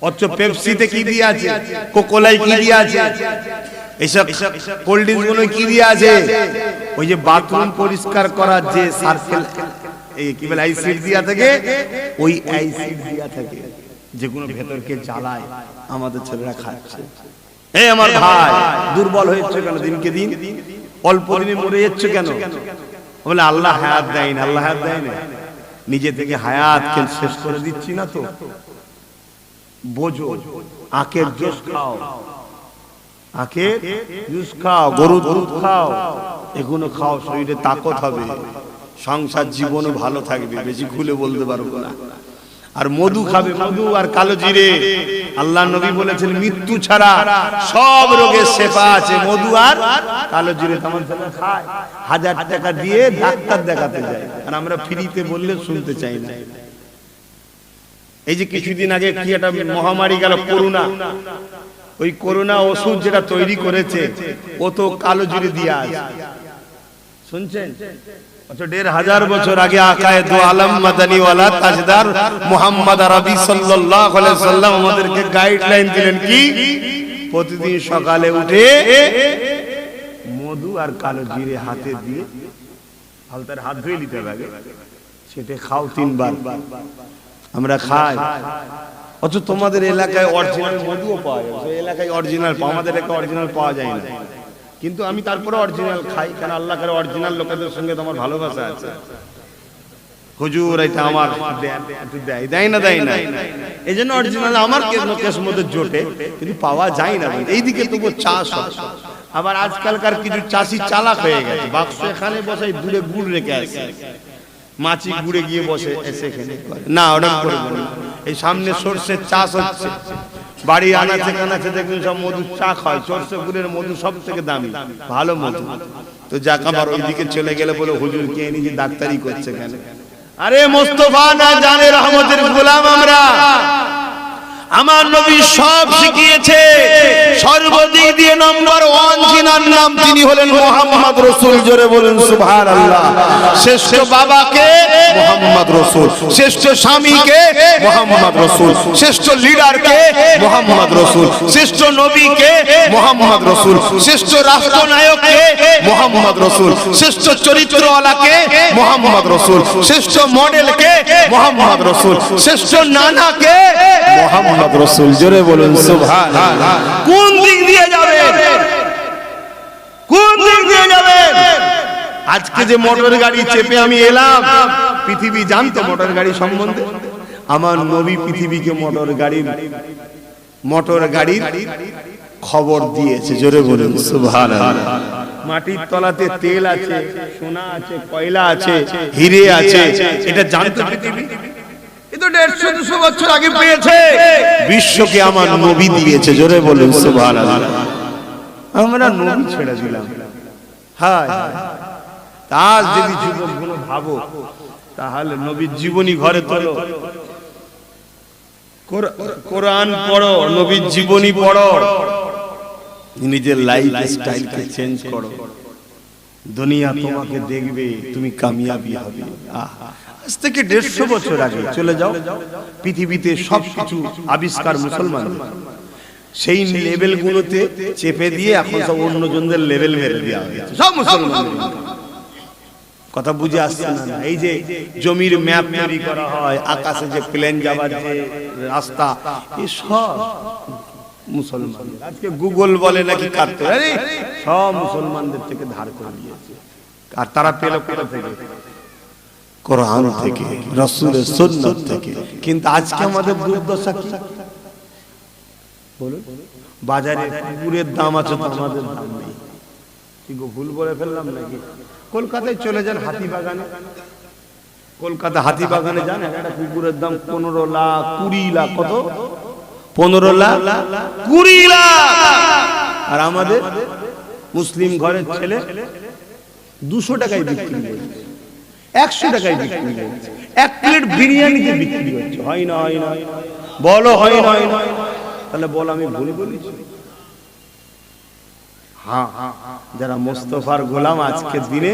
অথচ পেপসিতে কি দিয়ে আছে, কোকোলায় কি দিয়ে আছে, এইসব কোল্ড ড্রিঙ্কস গুলো কি দিয়ে আছে, ওই যে বাথরুম পরিষ্কার করার যে সার্কেল, এই কি বলে অ্যাসিড দিয়া থাকে, ওই অ্যাসিড দিয়া থাকে যেগুলো ভেতরকে জ্বালায়। আমাদের ছেলেরা খাচ্ছে। এই আমার ভাই দুর্বল হয়েছে কেন দিনকে দিন? অল্প দিনে মরে যাচ্ছে কেন? বলে আল্লাহ হায়াত দেয় না। আল্লাহ হায়াত দেয় না, নিজে থেকে হায়াতকে শেষ করে দিচ্ছি না তো। বোঝো, আখের জুস খাও, আখের জুস খাও, গরুর দুধ খাও, এগুলো খাও, শরীরে তাকত হবে, সংসার জীবনও ভালো থাকবে। বেশি খুলে বলতে পারবো না। আর মধু খাবে, মধু আর কালো জিরে। আল্লাহ নবী বলেছেন মৃত্যু ছাড়া সব রোগের শেফা আছে মধু আর কালো জিরে। তেমন খায়, 1000 টাকা দিয়ে ডাক্তার দেখাতে যায়, আর আমরা ফ্রিতে বললে শুনতে চাই না। এই যে কিছুদিন আগে কি একটা মহামারী গেল, করোনা। ওই করোনা ওষুধ যেটা তৈরি করেছে ও তো কালো জিরে দিয়ে আছে, শুনছেন? 1500 বছর আগে আকায়ে দো আলম মাদানী ওয়ালা তাজদার মুহাম্মদ আরবি সাল্লাল্লাহু আলাইহি সাল্লাম আমাদেরকে গাইডলাইন দিলেন কি, প্রতিদিন সকালে উঠে মধু আর কালো জিরে হাতে দিয়ে হালতার হাত ধুয়ে নিতে হবে, সেটা খাও 3 বার। আমরা খাই, অথচ তোমাদের এলাকায় অরিজিনাল মধুও পাওয়া যায়। সেই এলাকায় অরিজিনাল, আমাদের এলাকায় অরিজিনাল পাওয়া যায় না। কিন্তু আমি তারপরে অরিজিনাল খাই, কারণ আল্লাহ করে অরিজিনাল লোকেদের সঙ্গে তো আমার ভালোবাসা আছে। হুজুর এটা আমার দেয় না, দেয় না, এই জন্য অরিজিনাল আমার কেস মধ্যে জোটে, কিন্তু পাওয়া যায় না। এইদিকে তবু চাষ হয়। আবার আজকালকার কিছু চাষি চালাক হয়ে গেছে, বাক্স এখানে বসাই, দূরে গুড় রেখে আসে, মাছি গুড়ে গিয়ে বসে এসে এখানে না, ওটা করবো না। এই সামনে সরষের চাষ হচ্ছে, বাড়ি আনাচে কানাচে দেখবেন সব মধু চা খায়। সরষে গুড়ের মধু সব থেকে দামি, ভালো মধু। তো যাক, আবার ওইদিকে চলে গেলে বলে হুজুর কে নিজে ডাক্তারি করছে কেন? আরে মোস্তফা না জানে রহমতের গোলাম আমরা। আমার নবী সব শিখিয়েছে। সর্বদিক দিয়ে নম্বর 1 জিনার নাম তিনি হলেন মুহাম্মদ রাসূল। জোরে বলুন সুবহানাল্লাহ। শ্রেষ্ঠ বাবাকে মুহাম্মদ রাসূল, শ্রেষ্ঠ স্বামীকে মুহাম্মদ রাসূল, শ্রেষ্ঠ লিডারকে মুহাম্মদ রাসূল, শ্রেষ্ঠ নবীকে মুহাম্মদ রাসূল, শ্রেষ্ঠ রাষ্ট্রনায়ককে মুহাম্মদ রাসূল, শ্রেষ্ঠ চরিত্রওয়ালাকে মুহাম্মদ রাসূল, শ্রেষ্ঠ মডেলকে মুহাম্মদ রাসূল, শ্রেষ্ঠ নানাকে মুহাম্মদ রাসূল। জোরে বলুন সুবহানাল্লাহ। কোন দিক দিয়ে যাবেন? কোন দিক দিয়ে যাবেন? আজকে যে মোটর গাড়ি চেপে আমি এলাম, পৃথিবী জানতো মোটর গাড়ি সম্বন্ধে? আমার নবী পৃথিবীকে মোটর গাড়ির খবর দিয়েছে। জোরে বলুন সুবহানাল্লাহ। মাটির তলাতে তেল আছে, সোনা আছে, কয়লা আছে, হিরে আছে, এটা জানতো পৃথিবী? এ তো 150-200 বছর আগে পেয়েছে। বিশ্বকে আমার নবী দিয়েছে। জোরে বলুন সুবহানাল্লাহ। আমরা নবী ছেড়ে দিলাম। হায়, তার যদি যুবকগুলো ভাবো, তাহলে নবীর জীবনী ঘরে তোলো, কোরআন পড়ো, নবীর জীবনী পড়ো, নিজের লাইফ স্টাইলকে চেঞ্জ করো, দুনিয়া তোমাকে দেখবে, তুমি কামিয়াবি হবে। আজ থেকে 150 বছর আগে চলে যাও, পৃথিবীতে সবকিছু আবিষ্কার মুসলমান, সেই লেভেল গুলোতে চেপে দিয়ে এখন সব অন্যজনদের লেভেল মেরে দেওয়া হয়েছে, সব মুসলমান। কথা বুঝে আসছে না? এই যে জমির ম্যাপ তৈরি করা হয়, আকাশে যে প্লেন যাবার যে রাস্তা, এই সব মুসলমান। আজকে গুগল বলে নাকি কাটতে, আরে সব মুসলমানদের থেকে ধার করে দিয়েছে। আর তারা পেল কোথা থেকে? কোরআন থেকে, রাসূলের সুন্নাত থেকে। কিন্তু আজকে আমাদের দুর্দশা কি বলুন? বাজারে কুকুরের দাম আছে তো আমাদের দাম নেই। কি গো, ভুল বলে ফেললাম নাকি? কলকাতায় চলে যান হাতিবাগানে, কলকাতা হাতিবাগানে যান, একটা কুকুরের দাম 15 লাখ 20 লাখ। কত? 15 লাখ 20 লাখ। আর আমাদের মুসলিম ঘরের ছেলে 200 টাকায় বিক্রি করছে, 100 টাকায় বিক্রি করছে, এক প্লেট বিরিয়ানিতে বিক্রি হচ্ছে। হয় না? হয় না? বলো হয় না? তাহলে বল আমি ভুল বলেছি? হ্যাঁ, যারা মোস্তফার গোলাম আজকের দিনে,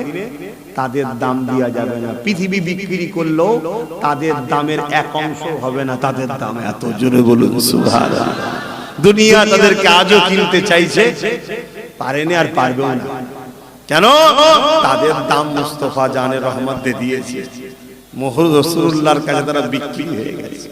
তাদের দাম দেওয়া যাবে না। পৃথিবী বিক্রি করলেও তাদের দামের এক অংশ হবে না, তাদের দাম এত। জোরে বলুন সুবহানাল্লাহ। দুনিয়া তাদেরকে আজও কিনতে চাইছে, পারেনি আর পারবেও না। কেন? তাদের দাম মুস্তাফা জানের রহমত দিয়ে দিয়েছে, মুহাম্মদ রাসূলুল্লাহর কাছে তারা বিক্রি হয়ে গেছে।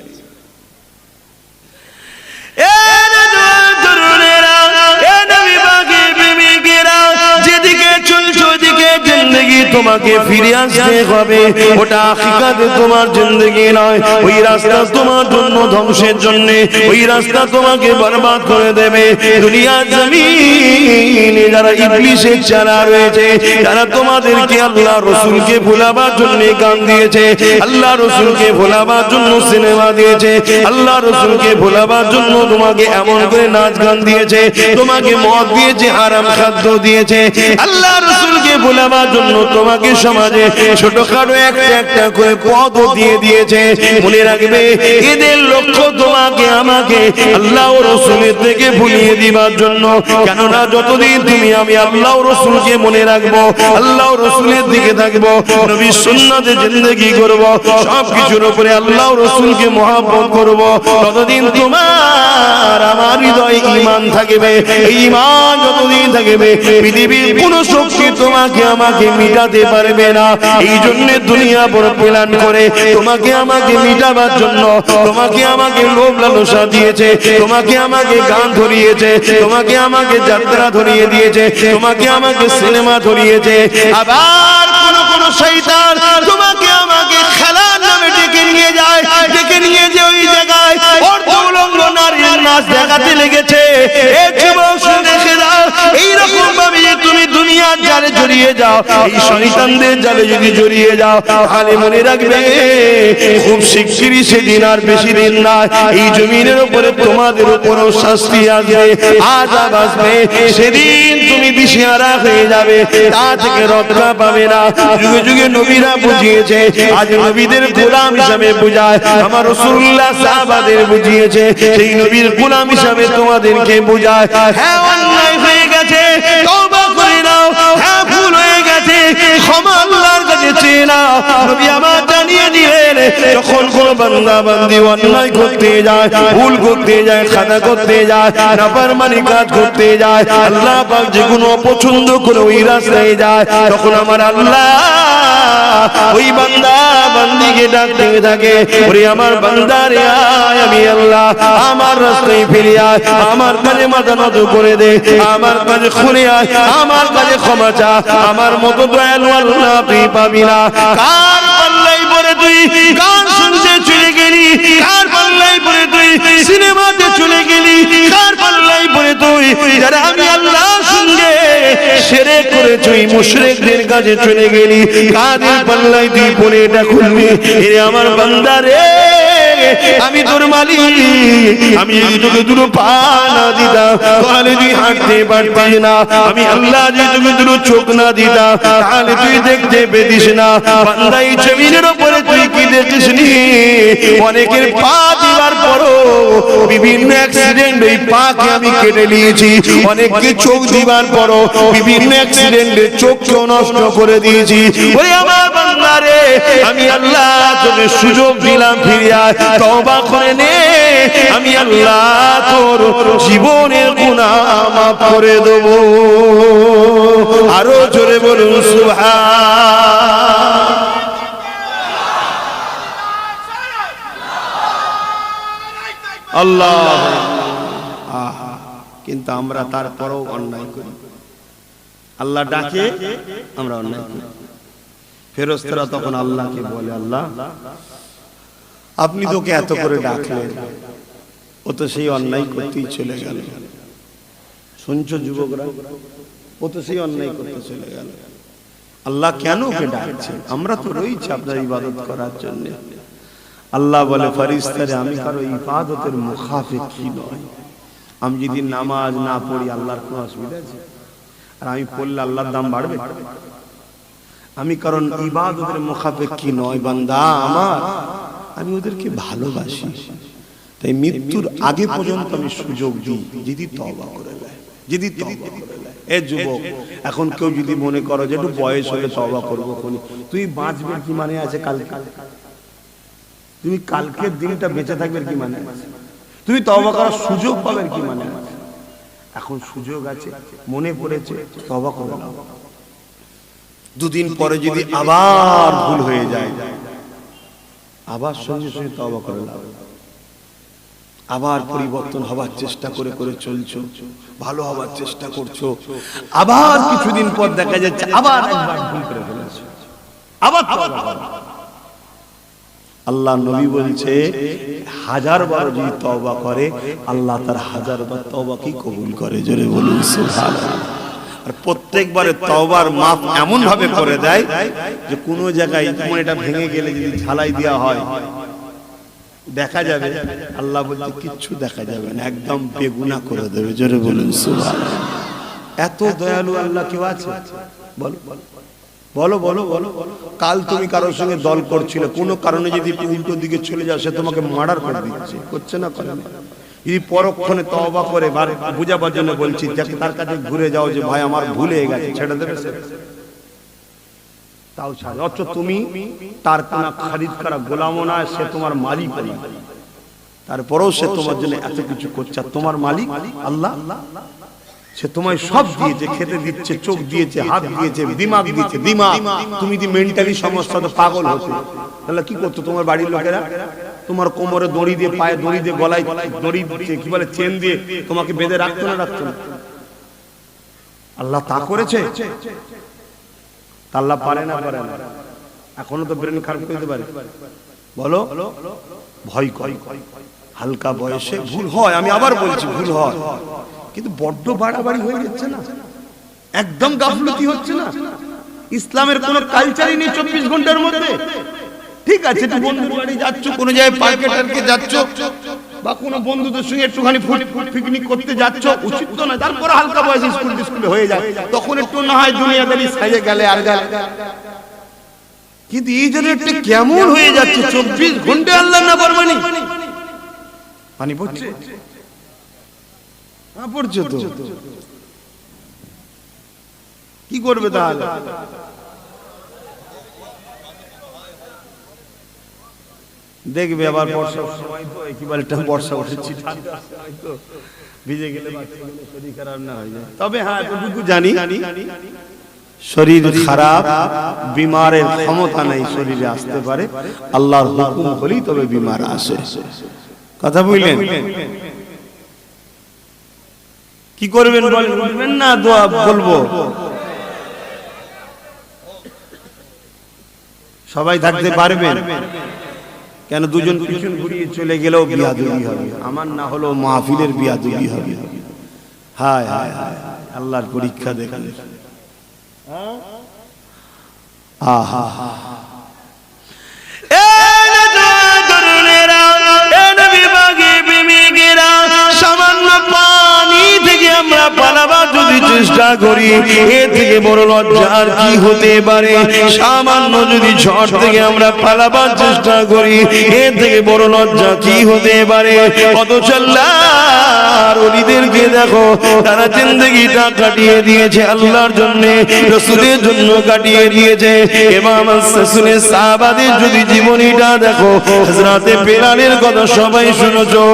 তোমাকে ফিরে আসতে হবে, ওটা হাকিকত তোমার জিন্দেগি নয়। ওই রাস্তা তোমার জন্য ধ্বংসের জন্য, ওই রাস্তা তোমাকে বরবাদ করে দেবে। দুনিয়ার জমিনে যারা ইবলিসের চারা রয়েছে, যারা তোমাদেরকে আল্লাহ রাসূলকে ভোলাবার জন্য গান দিয়েছে, আল্লাহ রাসূলকে ভোলাবার জন্য সিনেমা দিয়েছে, আল্লাহ রাসূলকে ভোলাবার জন্য তোমাকে এমন করে নাচ গান দিয়েছে, তোমাকে মদ দিয়েছে, হারাম খাদ্য দিয়েছে, আল্লাহ রাসূলকে ভোলাবার জন্য তোমাকে সমাজে ছোটখাটো একটা করে পদ দিয়ে দিয়েছে। মনে রাখবে, এদের লক্ষ্য তোমাকে আমাকে আল্লাহ ও রাসূলের থেকে ভুলিয়ে দিবার জন্য। কেননা যতদিন তুমি আমি আল্লাহ ও রাসূলকে মনে রাখবো, আল্লাহ ও রাসূলের দিকে থাকবো, নবীর সুন্নাতে জিন্দেগি করব, সবকিছুর উপরে আল্লাহ ও রাসূলকে মহব্বত করব, ততদিন তোমার আমার হৃদয়ে ঈমান থাকবে। এই ঈমান যতদিন থাকবে, পৃথিবীর কোন শক্তি তোমাকে আমাকে মিটাতে পারবে না। এই জন্য দুনিয়া বড় প্ল্যান করে তোমাকে আমাকে মিটাবার জন্য, তোমাকে আমাকে লোভ লালসা দিয়েছে, তোমাকে আমাকে গান ধরিয়েছে, তোমাকে আমাকে যাত্রা ধরিয়ে দিয়েছে, তোমাকে আমাকে সিনেমা ধরিয়েছে। আবার কোন শয়তান তোমাকে আমাকে খেলার নামে ডেকে নিয়ে যায়, ডেকে নিয়ে যে ওই জায়গায় অর্ধউলঙ্গ নারীর নাচ দেখাতে লেগেছে। এই যুবক দেখে দাও, এইরকম ভাবে তুমি দুনিয়ার জালে জড়িয়ে যাও, এই শয়তানদের জালে যদি জড়িয়ে যাও, তাহলে মনে রাখবে খুব শিগগিরই সেদিন, আর বেশি দিন না, এই জমিনের উপরে তোমাদের উপরও শাস্তি আসবে, আযাব আসবে। সেদিন তুমি দিশেহারা হয়ে যাবে, তা থেকে রক্ষা পাবে না। যুগে যুগে নবীরা বুঝিয়েছে, আজ নবীদের গোলাম হিসাবে বুঝায়, আমার রাসূলুল্লাহ সাহাবাদের বুঝিয়েছে, সেই নবীর গোলাম হিসাবে তোমাদেরকে বুঝায়। হ্যাঁ, অন্যায় হয়ে গেছে, তওবা করে নাও। হ্যাঁ, ভুল হয়ে গেছে, ক্ষমা আল্লাহর কাছে চেয়ে নাও। নবী আমার জানিয়ে দিলেন, যখন কোন বান্দা বান্দি অন্যায় করতে যায়, ভুল করতে যায়, খাতা করতে যায়, নাফরমানি কাজ করতে যায়, আল্লাহ পাক যে কোনো অপছন্দ করে ওই রাস্তায় যায়, তখন আমার আল্লাহ ওই বান্দা বান্দিকে ডাকতে থাকে, ওরে আমার বান্দা রে আয়, আমি আল্লাহ আমার রাস্তায় ফিরে আয়, আমার কাছে মাথা নত করে দে, আমার কাছে খুলে আয়, আমার কাছে ক্ষমা চা। আমার মতো দয়ালু আল্লাহ তুই পাবি না। কার পাল্লাই পড়ে তুই গান শুনতে চলে গেলি, কার পাল্লাই পড়ে তুই সিনেমাতে চলে গেলি, কার পাল্লাই পড়ে তুই যারা আমি আল্লাহর সঙ্গে শিরক করেছ ওই মুশরিকদের কাছে চলে গেলি, কাদের পাল্লাই তুই পড়ে এটা খুলবি? এ আমার বান্দা রে, আমি তোর মালিক, আমি যদি তোকে দুটো পা না দিতাম তাহলে তুই হাঁটতে পারতিস না, আমি আল্লাহ যদি তোকে দুটো চোখ না দিতাম তাহলে তুই দেখতে পেতিস না। বান্দা এই জমিনের উপরে তুই কি দেখিস নি? অনেকের পা দিবার পরও বিভিন্ন অ্যাক্সিডেন্ট এই পাকে আমি কেটে নিয়েছি, অনেককে চোখ দিবার পরও বিভিন্ন অ্যাক্সিডেন্টে চোখকেও নষ্ট করে দিয়েছি। ওরে আমার বান্দা রে, আমি আল্লাহ তোকে সুযোগ দিলাম, ফিরে আয়, তওবা করে নে, আমি আল্লাহ তোর জীবনের গুনাহ মাফ করে দেব। আরো জোরে বলুন সুবহান। আল্লাহ। কিন্তু আমরা তারপরেও অন্যায় করি, আল্লাহ ডাকে আমরা অন্যায় করি। ফেরেশতারা তখন আল্লাহকে বলে, আল্লাহ আপনি তোকে এত করে ডাকলেন, ও তো সেই অন্যায় করতেই চলে গেল। শুনছো যুবকরা, ও তো সেই অন্যায় করতে চলে গেল। আল্লাহ কেন ওকে ডাকছে? আমরা তো রয়েছি আপনার ইবাদত করার জন্য। আল্লাহ বলে, ফেরেশতারা আমি কারো ইবাদতের মুখাফিক কি নয়। আমি যদি নামাজ না পড়ি আল্লাহর কোনো অসুবিধা আছে? আর আমি পড়লে আল্লাহর দাম বাড়বে? আমি কারণ ইবাদতের মুখাফিক কি নয়, বান্দা আমার, আমি ওদেরকে ভালোবাসি, তাই মৃত্যুর আগে পর্যন্ত আমি সুযোগ দিই যদি তওবা করে নেয়, যদি তওবা করে নেয়। এ যুবক, এখন কেউ যদি মনে করো যে একটু বয়স হলে তওবা করবো, তুই বাঁচবে কি মানে আছে? কালকে তুমি কালকের দিনটা বেঁচে থাকবে কি মানে আছে? তুমি তওবা করার সুযোগ পাবে কি মানে আছে? এখন সুযোগ আছে, মনে পড়েছে, তওবা করে নাও। দুদিন পরে যদি আবার ভুল হয়ে যায়, আবার সঙ্গে সঙ্গে তওবা করে নাও। আবার পরিবর্তন হবার চেষ্টা করে করে চলছো, ভালো হবার চেষ্টা করছো, আবার কিছুদিন পর দেখা যাচ্ছে আবার একবার ভুল করে ফেলেছো, আবার তওবা করো। আল্লাহ নবী বলছে, 1000 বার যদি তওবা করে আল্লাহ তার 1000 বার তওবা কি কবুল করে। জোরে বলুন সুবহানাল্লাহ। আর প্রত্যেকবারে তওবার মাফ এমন ভাবে করে দেয় যে কোনো জায়গায় এটা ভেঙে গেলে যদি ঝালাই দেওয়া হয় দেখা যাবে, আল্লাহ বলছে কিচ্ছু দেখা যাবে না, একদম বেগুনাহ করে দেবে। জোরে বলুন সুবহানাল্লাহ। এত দয়ালু আল্লাহ কেউ আছে? বলো বলো বলো বলো। কাল তুমি কারোর সঙ্গে দল করছিলে, কোনো কারণে যদি উল্টো দিকে চলে যাও, সে তোমাকে মার্ডার করে দিচ্ছে, করছে না করে না? যদি পরক্ষণে তওবা করে বুঝাবার জন্য বলছি, যাকে তার কাছে ঘুরে যাও যে ভাই আমার ভুল হয়ে গেছে, ছেড়ে দেবে সে? তাও ছাড়ে। অথচ তুমি তার কোনো খরিদ করা গোলামও না, সে তোমার মালিক না, তারপরেও সে তোমার জন্য এত কিছু করছে। আর তোমার মালিক আল্লাহ, সে তোমায় সব দিয়েছে, খেতে দিচ্ছে, চোখ দিয়েছে, হাত দিয়েছে, দিমাগ দিয়েছে। দিমাগ, তুমি যদি মেন্টালি সমস্যা তো পাগল হতে, তাহলে কি করতো তোমার বাড়ির লোকেরা? তোমার কোমরে দড়ি দিয়ে, পায়ে দড়ি দিয়ে, গলায় দড়ি দিয়ে, কি বলে চেন দিয়ে তোমাকে বেঁধে রাখতো না, রাখতো না? আল্লাহ তা করেছে? আল্লাহ পারে না? পারে না। এখনো তো ব্রেন খারাপ করতে পারে। বলো, ভয় করে। হালকা বয়সে ভুল হয়, আমি আবার বলছি ভুল হয়, কিন্তু বড্ড বাড়াবাড়ি হয়ে যাচ্ছে না? একদম গাফলতি হচ্ছে না? ইসলামের কোনো কালচারই নেই 24 ঘন্টার মধ্যে। ঠিক আছে, তুমি বন্ধুর বাড়ি যাচ্ছ, কোন জায়গায় পার্কে টার্কে যাচ্ছ, বা কোনো বন্ধুদের সঙ্গে একটুখানি পিকনিক করতে যাচ্ছ, উচিত তো না? তারপর হালকা বয়সে স্কুলে হয়ে যায়, তখন একটু না হয় দুনিয়াদারি সাইজে গেলে আর গেলে। কিন্তু এই জেনারেটটা কেমন হয়ে যাচ্ছে? 24 ঘন্টা আল্লাহ না ফরমানি। পানি পড়ছে না? পড়ছে তো, কি করবে তাহলে? দেখবে আবার বর্ষার সময় তো একেবারে বর্ষা উঠেছি, ভিজে গেলে শরীর খারাপ না হয়ে যায়। তবে হ্যাঁ, এতটুকু জানি, শরীর খারাপ, বিমারের ক্ষমতা নেই শরীরে আসতে পারে, আল্লাহর হুকুম হলেই তবে বিমার আসে। কথা বুঝলেন? কি করবেন বলেন? বলবেন না দোয়া বলবো? সবাই থাকতে পারবেন? কেন দুজন পিছন ঘুরিয়ে চলে গেলেও বিয়াদবি হবে, আমার না হলো মাহফিলের বিয়াদবি হবে। হায় হায় হায়, আল্লাহর পরীক্ষা দেখেন। আহা, সামান্য পানি থেকে আমরা পালাবার যদি চেষ্টা করি, এর থেকে বড় লজ্জা আর কি হতে পারে? সামান্য যদি ঝড় থেকে আমরা পালাবার চেষ্টা করি, এর থেকে বড় লজ্জা কি হতে পারে? অথচ আল্লাহর ওলিদেরকে দেখো, তারা জিন্দেগিটা কাটিয়ে দিয়েছে আল্লাহর জন্য, রাসূলের জন্য কাটিয়ে দিয়েছে। ইমাম রাসূলের সাহাবাদের যদি জীবনীটা দেখো, হযরতে বেলালের কথা সবাই শুনেছো।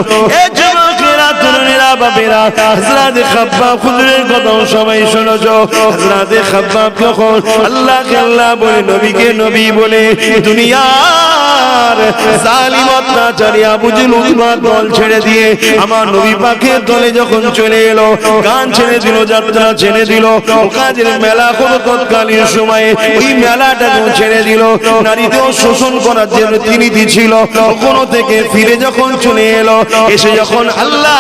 এ যুবকেরা, তরুণেরা, বাবেরা, হযরতে খাব্বাব হুজুরের কথা সবাই শুনেছো। হযরতে খাব্বাব যখন আল্লাহকে আল্লাহ বলে, নবীকে নবী বলে, দুনিয়ার জালিম অত্যাচারী আবু জেহেল উতবা দল ছেড়ে দিয়ে আমার নবী পাকের দলে যখন চলে এলো, গান ছেড়ে দিল, যাত্রা ছেড়ে দিল, কাজের মেলা কোনো তৎকালীন সময়ে ওই মেলাটাকে ছেড়ে দিল, নারীদেরও শোষণ করার জন্য নীতি ছিল। কোনো থেকে ফিরে যখন চলে এলো, এসে যখন আল্লাহ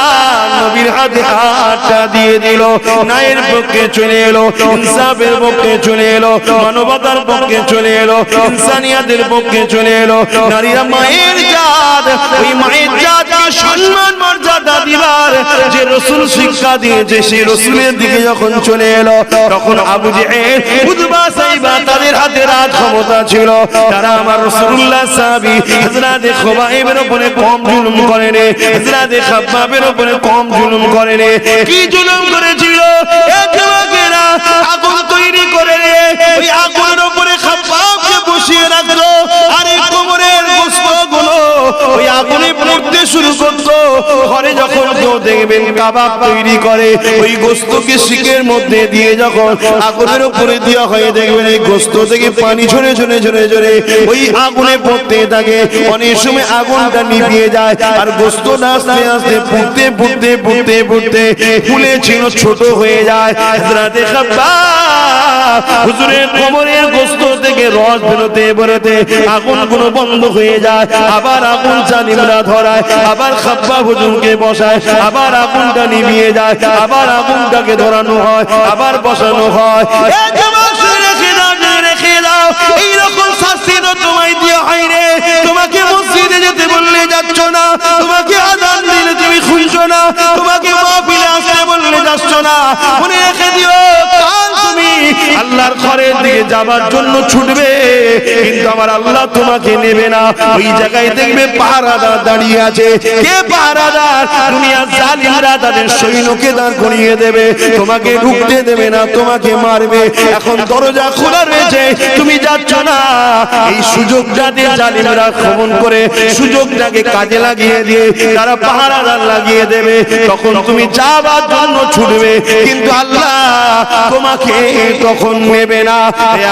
নবীর হাতে হাতটা দিয়ে দিল, ন্যায়ের পক্ষে চলে এলো, ইনসাফের পক্ষে চলে এলো, মানবতার পক্ষে চলে এলো, ইনসানিয়াতের পক্ষে চলে এলো। নারীরা মায়ের জাত, ওই মায়ের জাতকে সম্মান মর্যাদা দিবার যে রাসূল শিক্ষা দিয়েছে, সেই রাসূলের দিকে যখন চলে এলো, তখন আবু জেহেল, উতবা, সাইবা তাদের হাতে রাজ ক্ষমতা ছিল। তারা আমার রাসূলুল্লাহ সাহাবী হযরতে খুবাইবের উপরে কম জুলুম করেনি, হযরতে খাব্বাবের উপরে কম জুলুম করেনি। কি জুলুম করেছিল? এ যুবকেরা, আগুন তৈরি করে ওই আগুনের উপরে খাব্বাবকে বসিয়ে রাখলো, আর এই কোমরের গোশতগুলো ওই আগুনে পুড়তে শুরু করতো। ঘরে যখন কেউ দেখবেন কাবাব তৈরি করে, ওই গোশতকে শিকের মধ্যে দিয়ে যখন আগুনের উপরে দেওয়া হয়, দেখবেন এই গোশত থেকে পানি ঝরে ঝরে ঝরে ঝরে ওই আগুনে পড়তে থাকে। অনেক সময় আগুনটা নিভিয়ে যায়, আর গোশতটা আস্তে আস্তে পুড়তে পুড়তে পুড়তে পুড়তে ফুলে ছিল ছোট হয়ে যায়। হযরতে খাব্বাব হুজুরের কোমরের গোশত থেকে রস বেরোতে বেরোতে আগুনগুলো বন্ধ হয়ে যায়। আবার আগুন জালিমরা ধরায়, আবার খাব্বাব হুজুরকে বসায়, আবার আগুনটা নিভিয়ে যায়, আবার আগুনটাকে ধরানো হয়, আবার বসানো হয়। এইরকম শাস্তি তো তোমায় দিয়ে হয় রে। তোমাকে মসজিদে যেতে বললে যাচ্ছ না, তোমাকে আযান দিলে তুমি শুনছো না, তোমাকে মাহফিলে আসতে বললে যাচ্ছ না। মনে রেখে দিও, কাল তুমি আল্লাহর ঘরের দিকে যাবার জন্য ছুটবে, কিন্তু আমার আল্লাহ তোমাকে নেবে না। ওই জায়গায় দেখবে পাহারাদার দাঁড়িয়ে আছে। কে পাহারাদার? দুনিয়ার জালিমরা তাদের সৈন্যকে দাঁড় করিয়ে দেবে, তোমাকে ঢুকতে দেবে না, তোমাকে মারবে। এখন দরজা খোলা রয়েছে, তুমি যাচ্ছ না। এই সুযোগটাতে জালিমরা খমন করে সুযোগটাকে কাজে লাগিয়ে দিয়ে তারা পাহারাদার লাগিয়ে দেবে। তখন তুমি যাবার জন্য ছুটবে, কিন্তু আল্লাহ তোমাকে তখন নেবে না।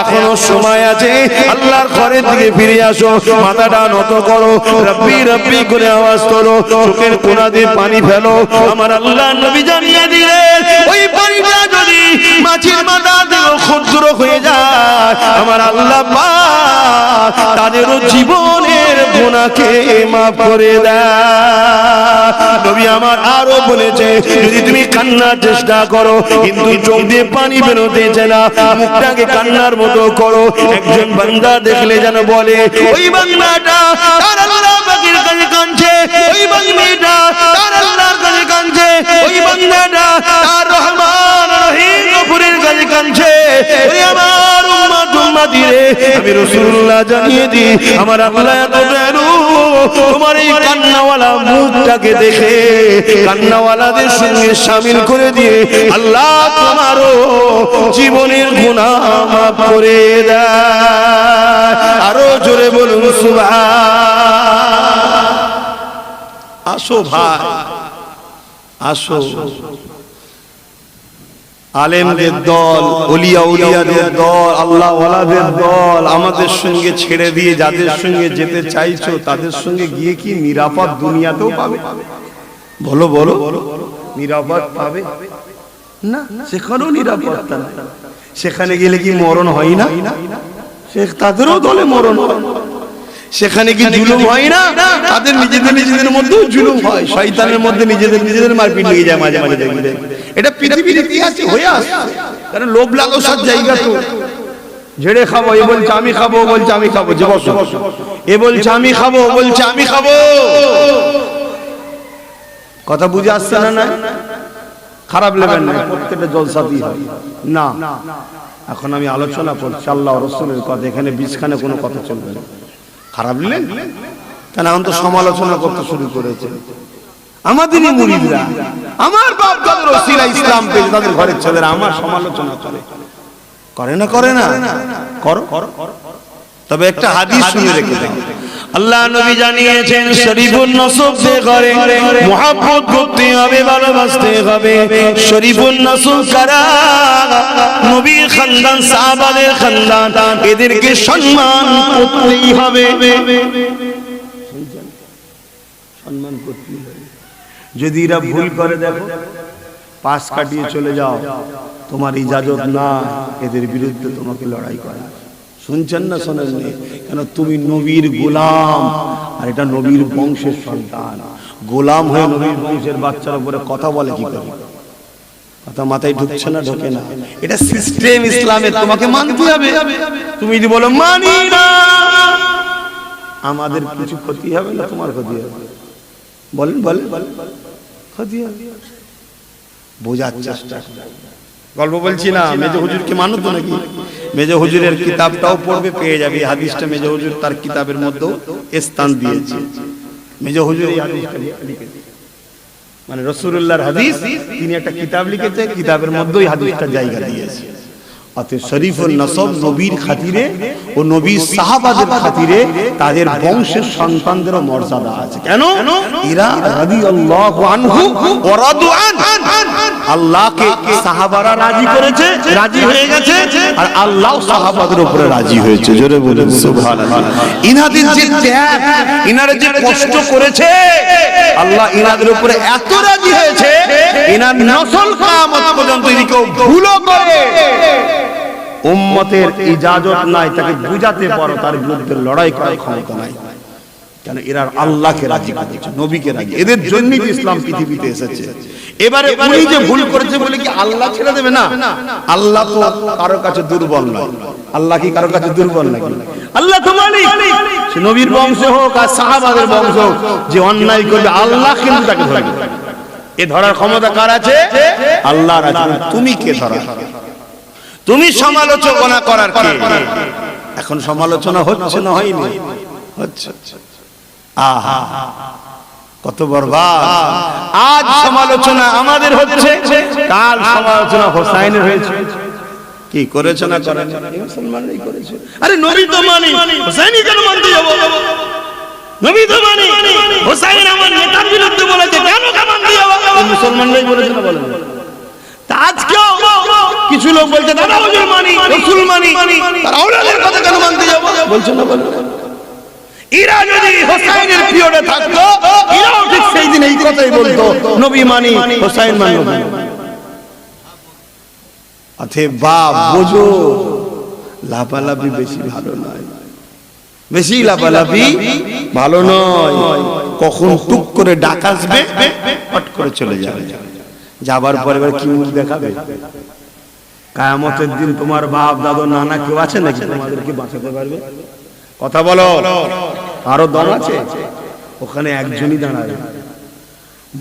এখনো সময় আছে, আল্লাহর ঘরের দিকে ফিরে আসো, মাথাটা নত করো, রব্বি রব্বি করে আওয়াজ করো, চোখের কোণা দিয়ে পানি ফেলো। আমার আল্লাহ নবী জানিয়ে দিলেন, ওই পানিটা যদি মাছির মাথা থেকে ক্ষুদ্র হয়ে যায়, আমার আল্লাহ পাক তাদেরও জীবনের গুনাহকে মাফ করে দেয়। নবী আমার আরো বলেছে, যদি তুমি কান্নার চেষ্টা করো কিন্তু চোখ দিয়ে পানি বেরোতেছে না, মুখটাকে কান্নার মতো করো। একজন বান্দা দেখলে যেন বলে, ওই বান্দাটা তার আল্লাহ পাকের কাছে কাঁদছে, ওই বান্দাটা তার আল্লাহর কাছে কাঁদছে, ওই বান্দাটা তার রহমান রহিম গফুরের কাছে কাঁদছে। ওই আমার উম্মত উম্মতি রে, আমি রাসূলুল্লাহ জানিয়ে দিই, আমার আল্লাহ এত দয়ালু, তোমার এই কান্নাওয়ালা মুখটাকে দেখে কান্নাওয়ালাদের সঙ্গে শামিল করে দিয়ে আল্লাহ তোমারও জীবনের গুনাহ মাফ করে দেয়। আরো জোরে বলুন সুবহান। আসো ভাই, আসো। আলেমদের দল, ওলিয়া উলিয়াদের দল, আল্লাহ ওয়ালাদের দল আমাদের সঙ্গে ছেড়ে দিয়ে যাদের সঙ্গে যেতে চাইছো, তাদের সঙ্গে গিয়ে কি নিরাপদ দুনিয়াতেও পাবে? বলো বলো, নিরাপদ পাবে না? সেখানেও নিরাপত্তা নাই। সেখানে গেলে কি মরণ হয় না? তাদেরও দলে মরণ হয়। সেখানে কি জুলুম হয় না? তাদের নিজেদের মধ্যেও জুলুম হয়। শয়তানের মধ্যে নিজেদের মারপিট লেগে যায় মাঝে মাঝে। এটা পৃথিবীর ইতিহাসে হয়ে আসছে। কারণ লোভ লালসার জায়গা তো। ঝেড়ে খাবো, এ বলছে আমি খাবো, বলছে আমি খাবো, যে বসো, এ বলছে আমি খাবো, বলছে আমি খাবো। কথা বুঝে আসছে না? খারাপ লেবেন না, প্রত্যেকটা জলসাতেই হয় না। এখন আমি আলোচনা করছি আল্লাহ রাসূলের কথা, এখানে বিছখানে কোনো কথা চলবে না। খারাপ নিলেন কেন? এখন তো সমালোচনা করতে শুরু করেছে আমাদেরই মুরিদরা, আমার বাপ দাদার ওসিলা ইসলাম পেয়ে তাদের ঘরের ছেলেরা আমার সমালোচনা করে না? করে না? করো। তবে একটা হাদিস শুনে রেখে দাও। আল্লাহ নবী জানিয়েছেন শরীফুন নসব করে মুহাব্বত করতে হবে, ভালোবাসতে হবে। শরীফুন নসব কারা? নবীর খানদান, সাহাবাদের খানদান, এদেরকে সম্মান করতেই হবে। সম্মান করতেই হবে। যদি এরা ভুল করে দেখো, পাশ কাটিয়ে চলে যাও, তোমার ইজাজত না এদের বিরুদ্ধে তোমাকে লড়াই করা। শুনছেন না শোনেননি? কেন? তুমি নবীর গোলাম, আর এটা নবীর বংশের সন্তান। গোলাম হয়ে নবীর বংশের বাচ্চার উপরে কথা বলে কি করে? কথা মাথায় ঢুকছে না? ঢোকে না। এটা সিস্টেম ইসলামের, তোমাকে মানতে হবে। তুমি যদি বলো মানি না, আমাদের কিছু ক্ষতি হবে না তোমার ক্ষতি হবে? বলেন ক্ষতি হবে। বোঝার চেষ্টা। গল্প বলছি না, মেজো হুজুরকে মানো তো নাকি? মেজো হুজুরের কিতাবটাও পড়বে, পেয়ে যাবে। এই হাদিসটা মেজো হুজুর তার কিতাবের মধ্যেও স্থান দিয়েছে। মেজো হুজুর এই হাদিসটা লিখেছে, মানে রাসূলুল্লাহর হাদিস, তিনি একটা কিতাব লিখেছে, কিতাবের মধ্যে এই হাদিসটা জায়গা দিয়েছে। অতএব শরীফুন নসব নবীর খাতিরে ও নবীর সাহাবাদের খাতিরে তাদের বংশের সন্তানদেরও মর্যাদা আছে। কেন? এরা রাদিয়াল্লাহু আনহু ওয়া রাদু আন, আল্লাহকে সাহাবারা রাজি করেছে, রাজি হয়ে গেছে, আর আল্লাহ সাহাবাদের উপরে রাজি হয়েছে। জোরে বলেন সুবহানাল্লাহ। ইনাদের যে ত্যাগ, ইনারা যে কষ্ট করেছে, আল্লাহ ইনাদের উপরে এত রাজি হয়েছে, ইনার নসল কিয়ামত পর্যন্ত যদি কেউ ভুলও করে, উম্মতের ইজাজত নাই, তাকে বুঝাতে পারো, তার বিরুদ্ধে লড়াই করার ক্ষমতা নাই। কেন? এরা আল্লাহকে রাজি করেছে, নবীকে রাজি। এদের জন্যই তো ইসলাম পৃথিবীতে এসেছে। এবারে উনি যে ভুল করেছে বলে কি আল্লাহ ছেড়ে দেবে না? আল্লাহ তো কারো কাছে দুর্বল নয়। আল্লাহ কি কারো কাছে দুর্বল নাকি? আল্লাহ তো মালিক। সে নবীর বংশ হোক আর সাহাবাদের বংশ হোক, যে অন্যায় করবে আল্লাহ কিন্তু তাকে ধরবে। এ ধরার ক্ষমতা কার আছে? আল্লাহর আছে। তুমি কে ধরা? তুমি সমালোচনা করার কে? এখন সমালোচনা হচ্ছে না হয়নি? হচ্ছে। আহা, কত বরবাদ! আজ সমালোচনা আমাদের হচ্ছে, কাল সমালোচনা হোসাইনের হয়েছে। কি করেছে না করেন? মুসলমানরাই করেছে। আরে নবী তো মানি, হোসাইনি কেন মানতে যাব? নবী তো মানি, হোসাইন আমার নেতার বিরুদ্ধে বলেছে, কেন মানতে যাব? মুসলমানরাই বলেছে না বলেন? আজকেও কিছু লোক বলছে দাদা হুজুর মানি, রাসূল মানি, তার আওলাদের কথা কেন মানতে যাব? বলছেন না বলেন? এরা যদি হোসাইনের পিরিয়ডে থাকতো, এরাও ঠিক সেই দিন এই কথাই বলতো, নবী মানি, হোসাইন মানি। আতে বাপ বোঝো, লাপালাপি বেশি ভালো নয়, বেশি লাপালাপি ভালো নয়। কখন টুক করে ডাক আসবে, পট করে চলে যাবে। যাবার পরে এবার কি মুখ দেখাবে? কিয়ামতের দিন তোমার বাপ দাদু নানা কেউ আছে নাকি তোমাদেরকে বাঁচাতে পারবে? কথা বলো, আরো দল আছে? ওখানে একজনই দাঁড়াবে,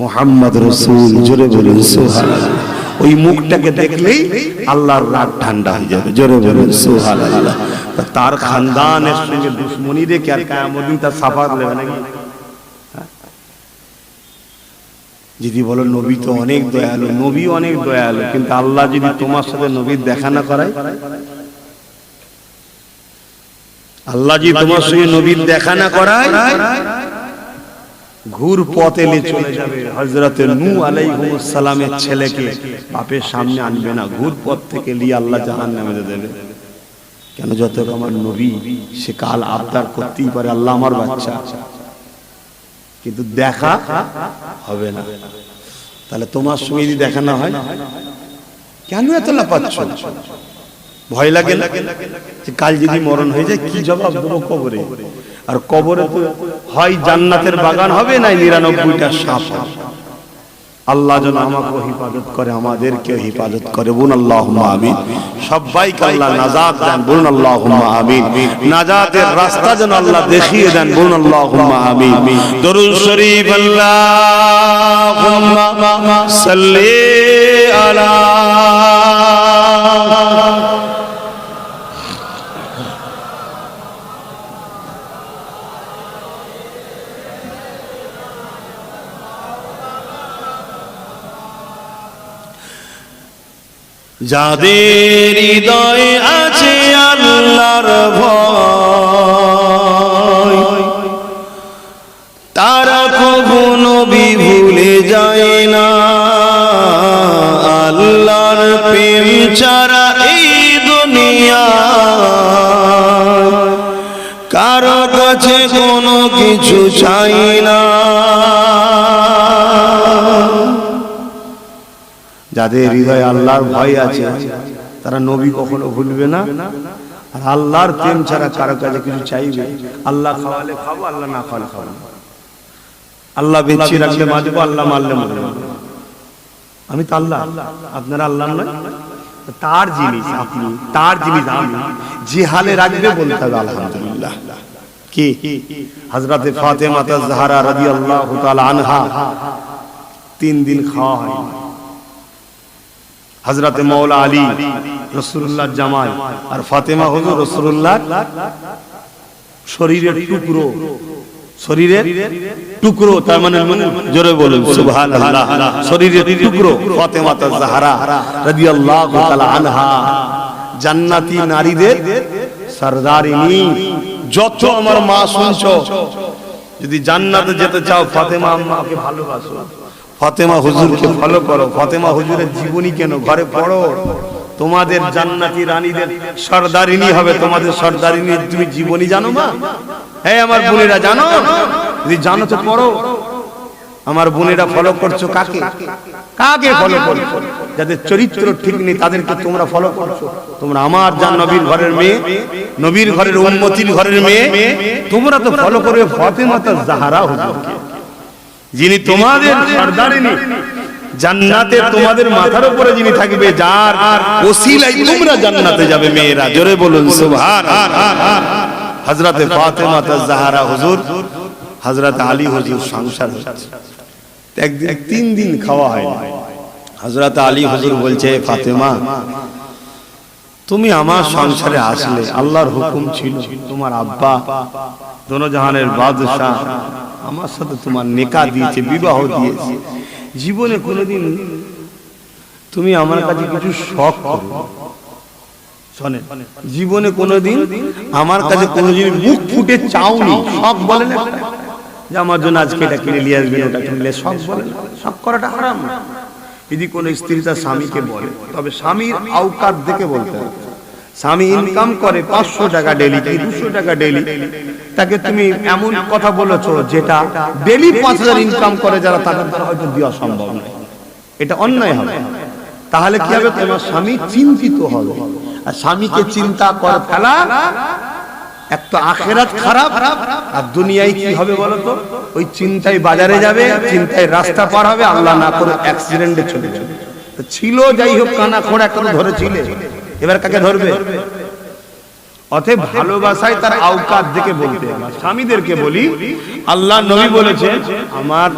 মুহাম্মদ রাসূল। জোরে বলুন সুবহানাল্লাহ। ওই মুখটাকে দেখলেই আল্লাহর রাগ ঠান্ডা হয়ে যাবে। জোরে বলুন সুবহানাল্লাহ। তার খানদানের সঙ্গে দুশমনি রেখে আর কিয়ামত দিন তার সাফাত নেবে নাকি? যদি বলো নবী তো অনেক দয়ালু, নবী অনেক দয়ালু, কিন্তু আল্লাহ যদি তোমার সাথে নবীর দেখা না করায়, আল্লাহ যদি তোমার সঙ্গে নবীর দেখা না করায়, ঘুর পথে এলে চলে যাবে। হযরতে নূহ আলাইহিস সালামের ছেলেকে বাপের সামনে আনবে না, ঘুর পথ থেকে নিয়ে আল্লাহ জাহান্নামে দেবে। কেন? যত আমার নবী, সে কাল আবদার করতেই পারে আল্লাহ আমার বাচ্চা, কিন্তু দেখা হবে না। তাহলে তোমার সঙ্গে যদি দেখা না হয়, কেন এত লাপাচ্ছ? ভয় লাগে না যে কাল যদি মরণ হয়ে যায় কি জবাব দেবো কবরে? আর কবরে তো হয় জান্নাতের বাগান হবে, না 99টা সাপ। আল্লাহ যেন আমাকেও হিফাজত করে, আমাদেরকেও হিফাজত করে। বলুন আল্লাহুম্মা আমিন। সবাইকে আল্লাহ নাজাত দেন, বলুন আল্লাহুম্মা আমিন। নাজাতের রাস্তা যেন আল্লাহ দেখিয়ে দেন, বলুন আল্লাহুম্মা আমিন। দরুদ শরীফ আল্লাহুম্মা সাল্লি আলা যাদের হৃদয়ে আছে আল্লাহর ভয়, তারা কখনো ভুলে যায় না। আল্লাহর প্রেম ছাড়া এই দুনিয়া কারো কাছে কোনো কিছু চাই না। যাদের হৃদয়ে আল্লাহর ভয় আছে তারা নবী কখনো ভুলবে না, আর আল্লাহর প্রেম ছাড়া কারো কাছে কিছু চাইবে। আল্লাহ খাওয়ালে খাবো, আল্লাহ না খাওয়ালে খাবো না। আল্লাহ বেঁচে রাখলে বাঁচবো, আল্লাহ মারলে মরবো। আমি তো আল্লাহ, আপনারা আল্লাহ নয়, তার জিনিস আপনি, তার জিনিস আমি। যে হালে রাখবে বলতে হবে আলহামদুলিল্লাহ। কি হযরতে ফাতেমা জাহরা রাদিয়াল্লাহু তাআলা আনহা 3 দিন খাওয়া হয়। হযরতে মাওলা আলী রাসূলুল্লাহর জামাই, আর ফাতেমা হুজুর রাসূলুল্লাহর শরীরের টুকরো, শরীরের টুকরো। তার মানে জোরে বলুন সুবহানাল্লাহ। শরীরের টুকরো ফাতেমা জাহরা রাদিয়াল্লাহু তাআলা আনহা জান্নাতি নারীদের সরদারিনী। যত আমার মা শুনছো, যদি জান্নাতে যেতে চাও ফাতেমা আম্মাকে ভালোবাসো, ফাতেমা হুজুরকে ফলো করো। ফাতেমা হুজুরের জীবনী কেন ঘরে পড়ো, তোমাদের জান্নাতি রানীদের সরদারিনী হবে। তোমাদের সরদারিনী তুমি জীবনী জানো মা? হ্যাঁ আমার বোনেরা জানো? যদি জানো তো পড়ো। আমার বোনেরা ফলো করছো কাকে? কাকে ফলো করছো? যাদের চরিত্র ঠিক নেই তাদেরকে তোমরা ফলো করছো। তোমরা আমার নবীর ঘরের মেয়ে, নবীর ঘরের উম্মতির ঘরের মেয়ে, তোমরা তো ফলো করবে ফাতেমা জাহরা হুজুরকে, যিনি তোমাদের সরদারিনী। জান্নাতে তোমাদের মাথার উপরে যিনি থাকবে, যার ওসিলায় তোমরা জান্নাতে যাবে মেয়েরা। জোরে বলুন সুবহানাল্লাহ। হযরতে ফাতেমা জাহরা হুজুর, হযরত আলী হুজুর সংসার হচ্ছে। একদিন 3 দিন খাওয়া হয়। হযরত আলী হুজুর বলছে, ফাতেমা তুমি আমার সংসারে আসলে, আল্লাহর হুকুম ছিল, তোমার আব্বা দোনো জাহানের বাদশাহ আমার সাথে তোমার নিকাহ দিয়েছে, বিবাহ দিয়েছে। জীবনে কোনোদিন তুমি আমার কাছে কিছু শখ করো, শোনেন, জীবনে কোনোদিন আমার কাছে কোনোদিন মুখ ফুটে চাওনি। শখ বলেন একটা, যে আমার জন্য আজকে এটা কিনে নিয়ে আসবেন, ওটা কিনলে, শখ বলেন। শখ করাটা হারাম। যদি কোনো স্ত্রী তার স্বামীকে বলে, তবে স্বামীর আওকাত দেখে বলতে হবে। স্বামী ইনকাম করে 500 টাকা ডেলি কি 200 টাকা ডেলি, তাকে তুমি এমন কথা বলেছো যেটা ডেলি 5000 ইনকাম করে যারা, তাদের দ্বারা হয়তো দেওয়া সম্ভব নয়। এটা অন্যায় হবে। তাহলে কি হবে? তোমার স্বামী চিন্তিত হবে। আর স্বামীকে চিন্তা করে ফেলা একটা আখিরাত খারাপ, আর দুনিয়ায় কি হবে বলো তো? ওই চিন্তায় বাজারে যাবে, চিন্তায় রাস্তা পার হবে, আল্লাহ না করে অ্যাক্সিডেন্টে চলে যাবে। তো ছিল যাই হোক, কানা খোড়া কেন ধরেছিলে, এবার কাকে ধরবে? অতএব ভালোবাসায় তার আওকাত দেখে বলতে হবে। স্বামীদেরকে বলি, আল্লাহ নবী বলেছে, আমার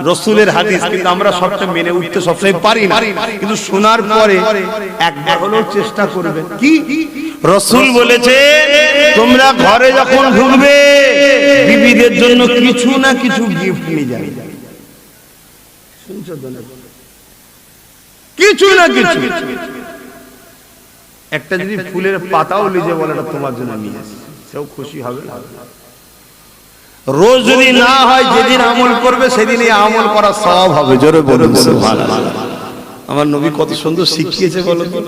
রাসূলের হাদিস, কিন্তু আমরা সবটা মেনে উঠতে সবসময় পারি না, কিন্তু শোনার পরে একবার হলেও চেষ্টা করবে। কি রাসূল বলেছে, তোমরা ঘরে যখন ঢুকবে বিবিদের জন্য কিছু না কিছু গিফট নিয়ে যাবে। শুনছো তো? কিছু না কিছু। একটা যদি ফুলের পাতাও লিজে বলে এটা তোমার জন্য নিয়ে আসে, সেও খুশি হবে না। রোজ যদি না হয়, যেদিন আমল করবে সেদিন এই আমল করা সওয়াব হবে। জোরে বলুন সুবহানাল্লাহ। আমার নবী কত সুন্দর শিখিয়েছে বলো তো।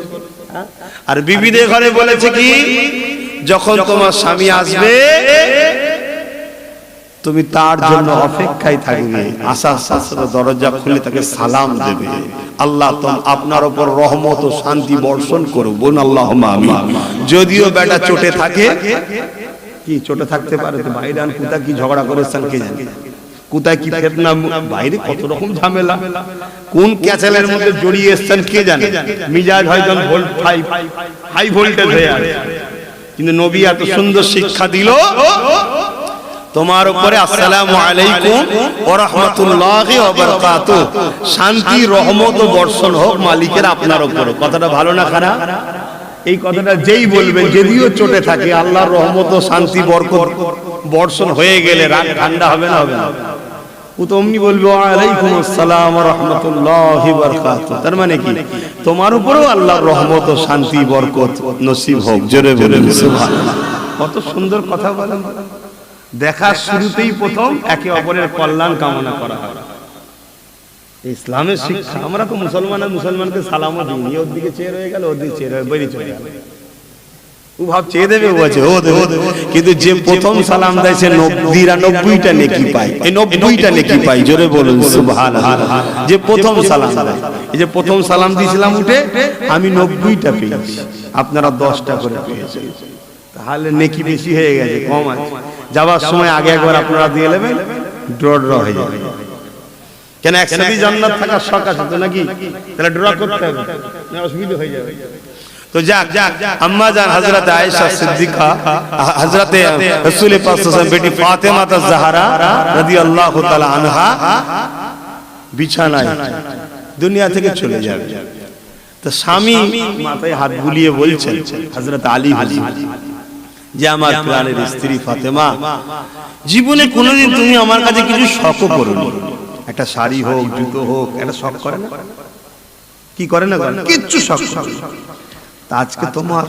আর বিবিদের ঘরে বলেছে কি, যখন তোমার স্বামী আসবে তুমি তার জন্য অপেক্ষায় থাকবে, আসার সাথে দরজা খুলে তাকে সালাম দেবে, আল্লাহ আপনার উপর রহমত ও শান্তি বর্ষণ করুক। বলুন আল্লাহুম্মা আমিন। যদিও বেটা চোটে থাকে, কি চোটে থাকতে পারে, তো ভাইরান পুতা কি ঝগড়া করেছেন কে জানে, কোথায় কি ফিতনা, বাইরে কত রকম ঝামেলা, কোন ক্যাচেলের মধ্যে জড়িয়ে এসেছেন কে জানে। মিজাজ হয়তো হাই ভোল্টেজ হয়ে আছে, কিন্তু নবী এত সুন্দর শিক্ষা দিল তোমার উপরে আসসালামু আলাইকুম ওয়া রাহমাতুল্লাহি ওয়া বারাকাতুহু, শান্তি রহমত ও বর্ষণ হোক মালিকের আপনার উপরে। কথাটা ভালো না খারাপ? এই কথাটা যেই বলবেন, যদিও চটে থাকে, আল্লাহর রহমত ও শান্তি বরকত বর্ষণ হয়ে গেলে রাগ ঠান্ডা হবে না? হবে না? ও তো অমনি বলবে ওয়া আলাইকুম আসসালাম ওয়া রাহমাতুল্লাহি ওয়া বারাকাতুহু, তার মানে কি তোমার উপরেও আল্লাহর রহমত ও শান্তি বরকত নসিব হোক। জোরে বলেন সুবহানাল্লাহ। কত সুন্দর কথা বলেন। দেখার শুরুতেই প্রথম একে অপরের কল্যাণ কামনা করা হয়, ইসলামের শিক্ষা। আমরা তো মুসলমানকে সালামও দিই, ওর দিকে চেয়ে রয়ে গেল, ওর দিকে চেয়ে রয়ে বেরিয়ে চলে গেল, ও ভাব চেয়ে দেবে, ও আছে ও দেবে, কিন্তু যে প্রথম সালাম দেয় সে 99টা নেকি পায়, এই 90টা নেকি পায়। জোরে বলুন সুবহানাল্লাহ। যে প্রথম সালাম দেয়, এই যে প্রথম সালাম দিয়েছিলাম উঠে, আমি 90টা পেয়েছি, আপনারা 10টা করে পেয়েছেন, তাহলে নেকি বেশি হয়ে গেছে, কম আছে। যাওয়ার সময় আগে একবার আপনারা দিয়ে নেবেন, ড্র হয়ে যাবে। কেন একসাথে জান্নাত থাকার শখ আছে তো নাকি? তাহলে ড্র করতে হবে, না অসুবিধা হয়ে যাবে। তো যাক আম্মা জান হযরত আয়েশা সিদ্দিকা, হযরত রাসূল পাক সাল্লাল্লাহু আলাইহি ওয়াসাল্লাম বেটি ফাতেমা তাজ-জাহরা রাদিয়াল্লাহু তাআলা আনহা বিছানায় দুনিয়া থেকে চলে যাবে। তো স্বামী মাথায় হাত বুলিয়ে বলছেন হযরত আলী যে আমার প্রাণের স্ত্রী ফাতেমা, জীবনে কোনোদিন তুমি আমার কাছে কিছু শখ করোনি, একটা শাড়ি হোক, জুতো হোক, একটা শখ করে না? কি করে না? কিচ্ছু শখ। আজকে তোমার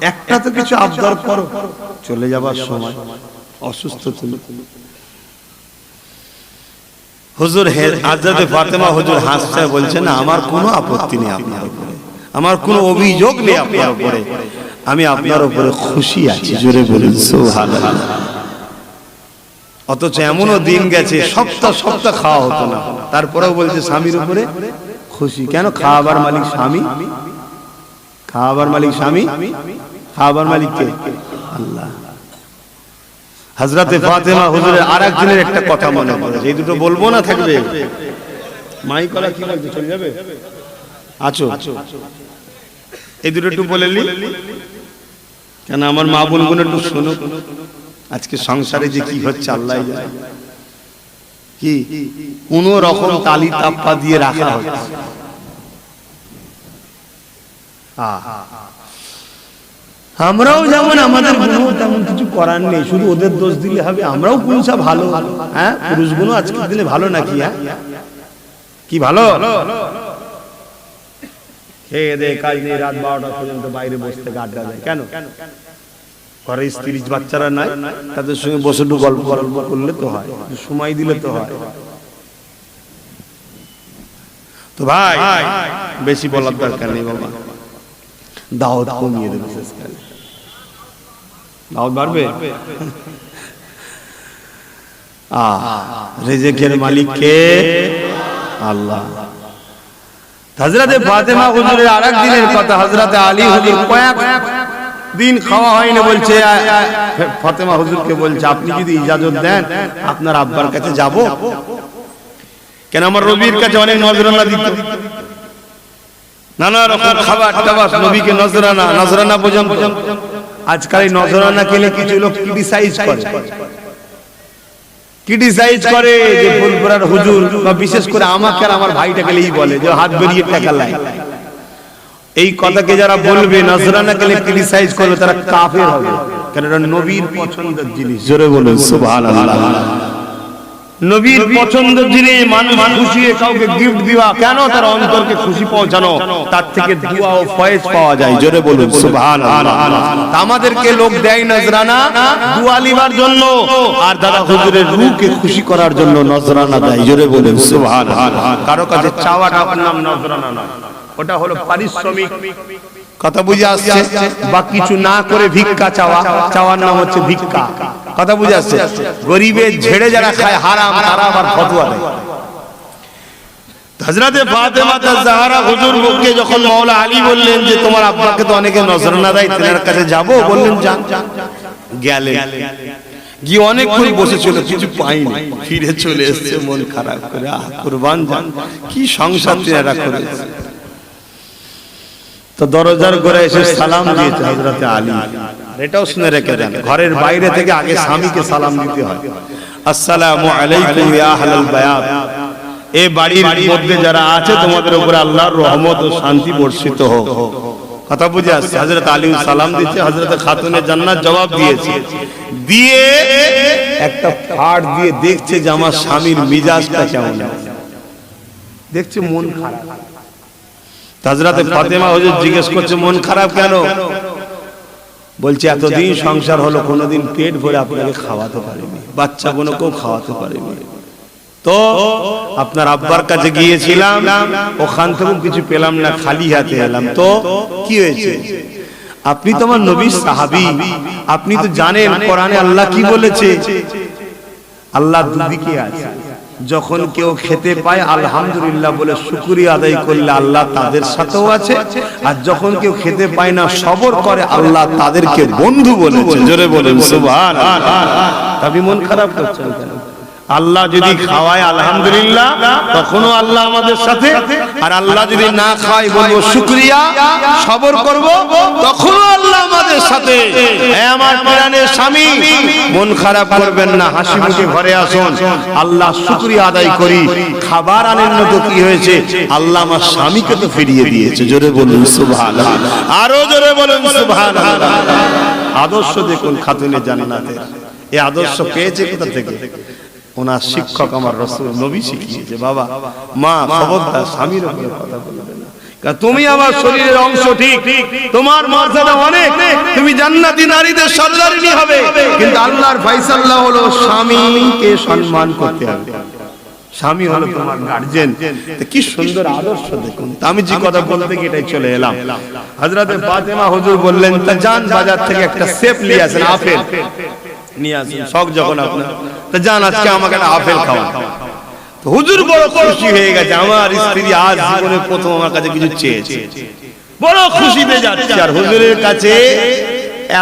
একটা তো কিছু আবদার করো, চলে যাবার সময় অসুস্থ তুমি। হুজুর হযরত ফাতেমা হুজুর হাসছে, বলছেন আমার কোনো আপত্তি নেই আপনার উপরে, আমার কোনো অভিযোগ নেই আপনার উপরে, আমি আপনার উপরে খুশি আছি। জোরে বলুন সুবহানাল্লাহ। অথচ এমনও দিন গেছে সপ্তাহ খাওয়া হতো না, তারপরেও বলছে স্বামীর উপরে খুশি। কেন? খাওয়াবার মালিক স্বামী, খাওয়াবার মালিক স্বামী, খাওয়াবার মালিক কে? আল্লাহ। হযরতে ফাতেমা হুজুরের আরেকজনের একটা কথা মনে পড়ে, এই দুটো বলবো না থাকবে? মাইকলা কি বলতে চলে যাবে? আছো এই দুটো একটু বলে নি, কেন আমার মা বোনগুলো একটু শোনো। আজকে সংসারে যে কি হচ্ছে আল্লাহ জানে, কি কোন রকম তালি তাপ্পা দিয়ে রাখা হচ্ছে। আমরাও যেমন আমাদের গুণ তেমন কিছু করার নেই, শুধু ওদের দোষ দিলে হবে? আমরাও পুরুষা ভালো, হ্যাঁ পুরুষ গুণ আজকের দিনে ভালো নাকি? হ্যাঁ কি ভালো? খেয়ে দে কাজ নেই, রাত 12টা পর্যন্ত বাইরে বসে থেকে আড্ডা দেয়। কেন? ঘরে স্ত্রী বাচ্চারা নাই, তাদের সঙ্গে বসে একটু গল্প করলে তো হয়, সময় দিলে তো হয়। তো ভাই বেশি বলার দরকার নেই বাবা, দাওয়াত কমিয়ে দেবে শেষকালে। দাওয়াত বাড়বে? রিজিকের মালিক কে? আল্লাহ। হযরতে ফাতেমা হুজুরের আরেক দিনের কথা, হযরতে আলী হুজুর কয়েক দিন খাওয়া হয়নি, বলছে ফাতেমা হুজুরকে বলছে আপনি যদি ইজাজত দেন আপনার আব্বার কাছে যাব। কেন? আমার নবীর কাছে অনেক নজরানা দিত, নানা রকম খাবার টাবার, নবীকে নজরানা পর্যন্ত। আজকাল এই নজরানা খেলে কিছু লোক ক্রিটিসাইজ করে যে ফুলপুরার হুজুর, বা বিশেষ করে আমাকে আর আমার ভাইটাকে এই বলে যে হাত বেরিয়ে টাকা লাই। এই কথাকে যারা বলবে নজরানা খেলে ক্রিটিসাইজ করবে, তারা কাফের হবে, কারণ এটা নবীর পছন্দের জিনিস। জোরে বলুন সুবহানাল্লাহ। নবীর পছন্দের জিনিস মানুষ খুশি হয়ে কাউকে গিফট দিবা, কেন? তার অন্তরকে খুশি পৌঁছানো, তার থেকে দোয়া ও ফয়েজ পাওয়া যায়। জোরে বলুন সুবহানাল্লাহ। আমাদেরকে লোক দেয় নজরানা দোয়া লিবার জন্য, আর দাদা হুজুরের রূহকে খুশি করার জন্য নজরানা দেয়। জোরে বলুন সুবহানাল্লাহ। কারো কাছে চাওয়াটা নাম নজরানা না, ওটা হলো পারিশ্রমিক। কথা বুঝে আসছে? বা কিছু না করে ভিক্ষা চাওয়ার নাম হচ্ছে ভিক্ষা। কথা বুঝে আসছে? গরিবের ঝেড়ে যারা খায় হারাম, তারা আবার ফতোয়া দেয়। হযরতে ফাতেমা তাজ-জাহরা হুজুরকে যখন মাওলা আলী বললেন যে তোমার আব্বাকে তো অনেকে নজরানা দেয়, তেনার কাছে যাব, বললেন যান। গিয়ে অনেকক্ষণ বসেছিল, কিছু পাইনি, ফিরে চলে এসেছে মন খারাপ করে। কুরবান যান, কি সংসার এরা করেছে। তো দরজার ঘরে এসে সালাম দিয়েছে হযরতে আলী। এটাও শুনে রেখে দেন, ঘরের বাইরে থেকে আগে স্বামীকে সালাম দিতে হয়। আসসালামু আলাইকুম ইয়া আহলাল বায়াত, এই বাড়ির মধ্যে যারা আছে তোমাদের উপরে আল্লাহর রহমত ও শান্তি বর্ষিত হোক। কথা বুঝে আসছে? হযরত আলী সালাম দিচ্ছে, হযরতে খাতুনে জান্নাত জবাব দিয়েছে, দিয়ে একটা ফাড় দিয়ে দেখছে যে আমার স্বামীর মিজাজটা কেমন আছে, দেখছে মন খারাপ। হযরতে ফাতেমা হুজুর জিজ্ঞেস করছে মন খারাপ কেন? বলছে এতদিন সংসার হলো, কোনোদিন পেট ভরে আপনাকে খাওয়াতে পারিনি, বাচ্চা কোনোকেও খাওয়াতে পারিনি। তো আপনার আব্বার কাছে গিয়েছিলাম, ওখান থেকে কিছু পেলাম না, খালি হাতে এলাম। তো কি হয়েছে? আপনি তো আমার নবীর সাহাবী, আপনি তো জানেন কোরআনে আল্লাহ কি বলেছে। আল্লাহ দুদিকে আছে, যখন কেউ খেতে পায় আলহামদুলিল্লাহ বলে শুকরিয়া আদায় করলে আল্লাহ তাদের সাথেও আছে, আর যখন কেউ খেতে পায় না সবর করে আল্লাহ তাদেরকে বন্ধু বলেছে। জোরে বলেন সুবহানাল্লাহ। আপনি মন খারাপ করছেন কেন? আল্লাহ যদি খাওয়ায় আলহামদুলিল্লাহ, তখনও আল্লাহ আমাদের সাথে, আর আল্লাহ যদি না খাওয়ায় বলবো শুকরিয়া, সবর করব, তখনও আল্লাহ আমাদের সাথে। হে আমার প্রাণের স্বামী, মন খারাপ করবেন না, হাসি মুখে ঘরে আসুন, আল্লাহ শুকরিয়া আদায় করি। খাবার আনেন না তো কি হয়েছে, আল্লাহ আমার স্বামীকে তো ফিরিয়ে দিয়েছে। জোরে বলুন সুবহানাল্লাহ, আরো জোরে বলুন সুবহানাল্লাহ। আদর্শ দেখুন খাতুনে জান্নাতের, এই আদর্শ পেয়েছে কোথা থেকে? ওনার শিক্ষক আমার রাসূল নবী শিখিয়েছে। বাবা মা খবরদার স্বামীর উপরে কথা বলবে না, কারণ তুমি আমার শরীরের অংশ, ঠিক তোমার মর্যাদা অনেক, তুমি জান্নাতি নারীদের সর্দারিনী হবে, কিন্তু আল্লাহর ফয়সালা হলো স্বামীকে সম্মান করতে হবে। স্বামী হলো তোমার গার্জিয়ান। কি সুন্দর আদর্শ দেখুন। আমি যে কথা বলতে গিয়ে এটাই চলে এলাম। হযরতে ফাতেমা হুজুর বললেন, তা যান বাজার থেকে একটা সেব নিয়ে আসেন, আপেল নিয়ে আসেন, শখ যখন আপনার, তা যান আজকে আমাকে একটা আপেল খাওয়ান। তো হুজুর বড় খুশি হয়ে গেছে, আমার স্ত্রী আজ জীবনে প্রথম আমার কাছে কিছু চেয়েছে, বড় খুশিতে যাচ্ছে। আর হুজুরের কাছে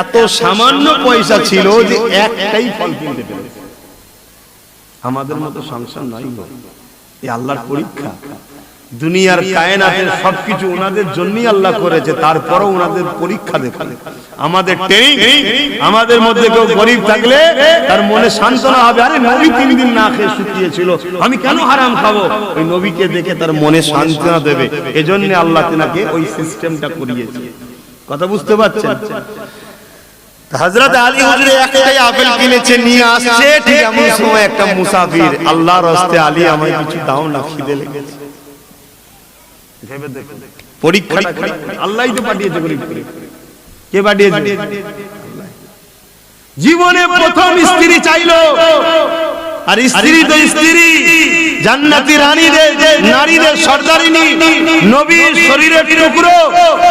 এত সামান্য পয়সা ছিল যে একটাই ফল কিনতে পেরেছে। আমাদের মতো সংসার নয়, এই আল্লাহর পরীক্ষা। দুনিয়ার কায়নাতের সবকিছু ওনাদের জন্যই আল্লাহ করেছে, তারপরও ওনাদের পরীক্ষা দেখেন। আমাদের ট্রেনিং, আমাদের মধ্যে কেউ গরিব থাকলে তার মনে সান্ত্বনা হবে, আরে নবী 3 দিন না খেয়ে শুকিয়েছিল, আমি কেন হারাম খাবো? ওই নবীকে দেখে তার মনে সান্ত্বনা দেবে। এজন্য আল্লাহ তিনাকে ওই সিস্টেমটা করিয়েছে। কথা বুঝতে পারছেন? হযরত আলী হুজুর একটাই আপেল কিনেছে, নিয়ে আসছে, ঠিক এমন সময় একটা মুসাফির, আল্লাহর রাস্তে আলী আমায় কিছু দাও না, খিদে লেগেছে। ভেবে দেখুন পরীক্ষাটা আল্লাহই তো পাঠিয়েছে। কে পাঠিয়েছে? জীবনে প্রথম স্ত্রী চাইলো, আর স্ত্রী তো স্ত্রী, জান্নাতি রানীদের, নারীদের সর্দারিনী, নবীর শরীরের টুকরো,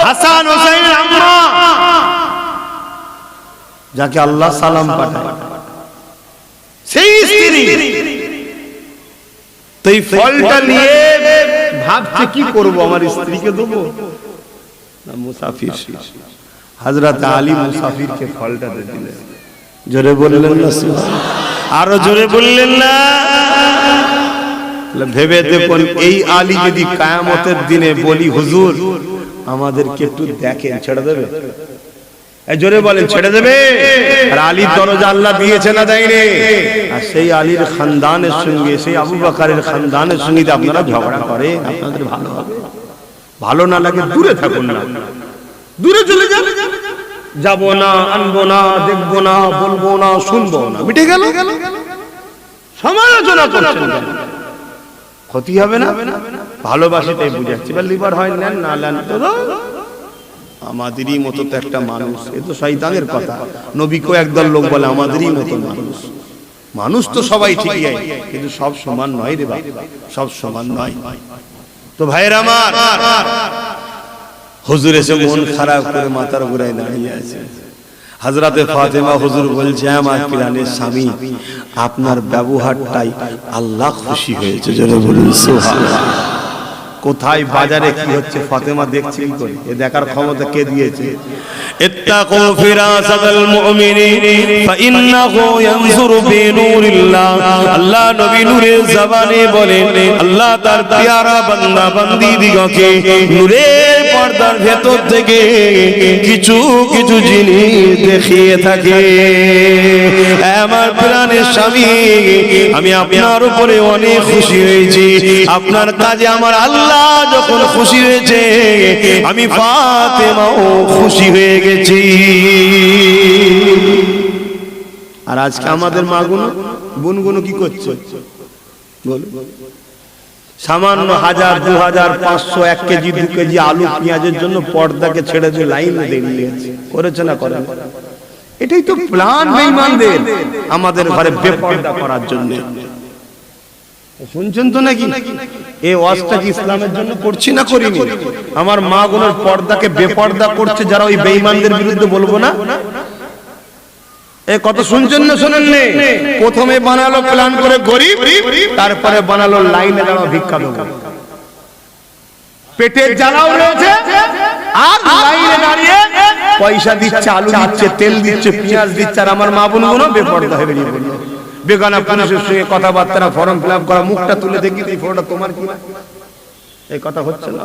হাসান হোসেনের আম্মা, যাকে আল্লাহ সালাম পাঠায়, সেই স্ত্রী। তো এই ফলটা নিয়ে ভাবছে কি করব, আমার স্ত্রীকে দেবো না মুসাফির? হযরত আলী মুসাফিরকে ফলটা দিয়ে দিলেন। জোরে বললেন না সুবহানাল্লাহ, আরো জোরে বললেন না। ভেবে দেখুন, এই আলী যদি কিয়ামতের দিনে বলি হুজুর আমাদেরকে একটু দেখেন, ছেড়ে দেবে? জোরে বলেন, ছেড়ে দেবে? আর আলীর দরজা আল্লাহ দিয়েছে না দেয়নি? আর সেই আলীর খানদানের সঙ্গে, সেই আবু বকরের খানদানের সঙ্গে আপনারা ঝগড়া করেন, আপনাদের ভালো হবে? ভালো না লাগে দূরে থাকুন না, দূরে চলে যান। যাবো না, আনবো না, দেখবো না, বলবো না, শুনবো না, মিটে গেল। সমালোচনা করছেন, ক্ষতি হবে না? ভালোবাসি তাই বুঝাচ্ছি, বা লিভার হয় নেন না নেন, আমাদেরই মতো তো একটা মানুষ। এ তো শয়তানের কথা। নবীকেও একদল লোক বলে আমাদেরই মতো মানুষ। মানুষ তো সবাই ঠিকই, কিন্তু সব সমান নয় রে বাবা, সব সমান নয়। তো ভাইয়ের আমার, হুজুর এসে মন খারাপ করে মাথার ঘুরায় দাঁড়িয়ে আছে। হযরতে ফাতেমা হুজুর বলছে, আমার প্রাণের স্বামী, আপনার ব্যবহারটাই আল্লাহ খুশি হয়েছে। জোরে বলুন সুবহানাল্লাহ। কোথায় বাজারে কি হচ্ছে ফাতেমা দেখছে কি করে? এ দেখার ক্ষমতা কে দিয়েছে? এ ইত্তাকু ফিরাসাতাল মুমিনিন ফাইন্নাহু ইয়ানজুরু বিনূরিল্লাহ। আল্লাহ নবী নূরের জবানে বলেন, আল্লাহ তার পেয়ারা বান্দা বান্দি দিগকে নূরের পর্দার ভেতর থেকে কিছু কিছু জিনিস দেখিয়ে থাকে। আমার প্রাণের স্বামী, আমি আপনার উপরে অনেক খুশি হয়েছি। আপনার কাজে আমার আল্লাহ যখন খুশি হয়েছে, আমি ফাতেমাও খুশি হয়ে গেছি। আর আজকে আমাদের মাগুনো বোনগুনো কি করছে বল? সামান্য 1000, 2000, 500, 1 কেজি 2 কেজি আলু পেঁয়াজের জন্য পর্দাকে ছেড়ে দিয়ে লাইন দাঁড়িয়ে আছে। করেছে না করে? এটাই তো প্ল্যান বেঈমানদের, আমাদের ঘরে বেপর্দা করার জন্য। শুনছেন তো নাকি? এই ওয়াজটা কি ইসলামের জন্য করছি না করিনি? আমার মা গুলোর পর্দাকে বেপর্দা করছে যারা, ওই বেঈমানদের বিরুদ্ধে বলবো না? কত শুনছেন না শোনেন? প্রথমে বানালো প্ল্যান করে গরিব, তারপরে বানালো লাইনে দাঁড়াও ভিক্ষা দেবো। পেটের জ্বালাও রয়েছে, আর লাইনে দাঁড়িয়ে পয়সা দিচ্ছে, আলু দিচ্ছে, তেল দিচ্ছে, পেঁয়াজ দিচ্ছে। আর আমার মা বোনগুলো বেপর্দা হয়ে বেরিয়ে পড়লো। বেগানা পুলিশের সঙ্গে কথাবার্তা, ফর্ম ফিল আপ করা, মুখটা তুলে দেখি এই ফটোটা তোমার কি? এই কথা হচ্ছে না?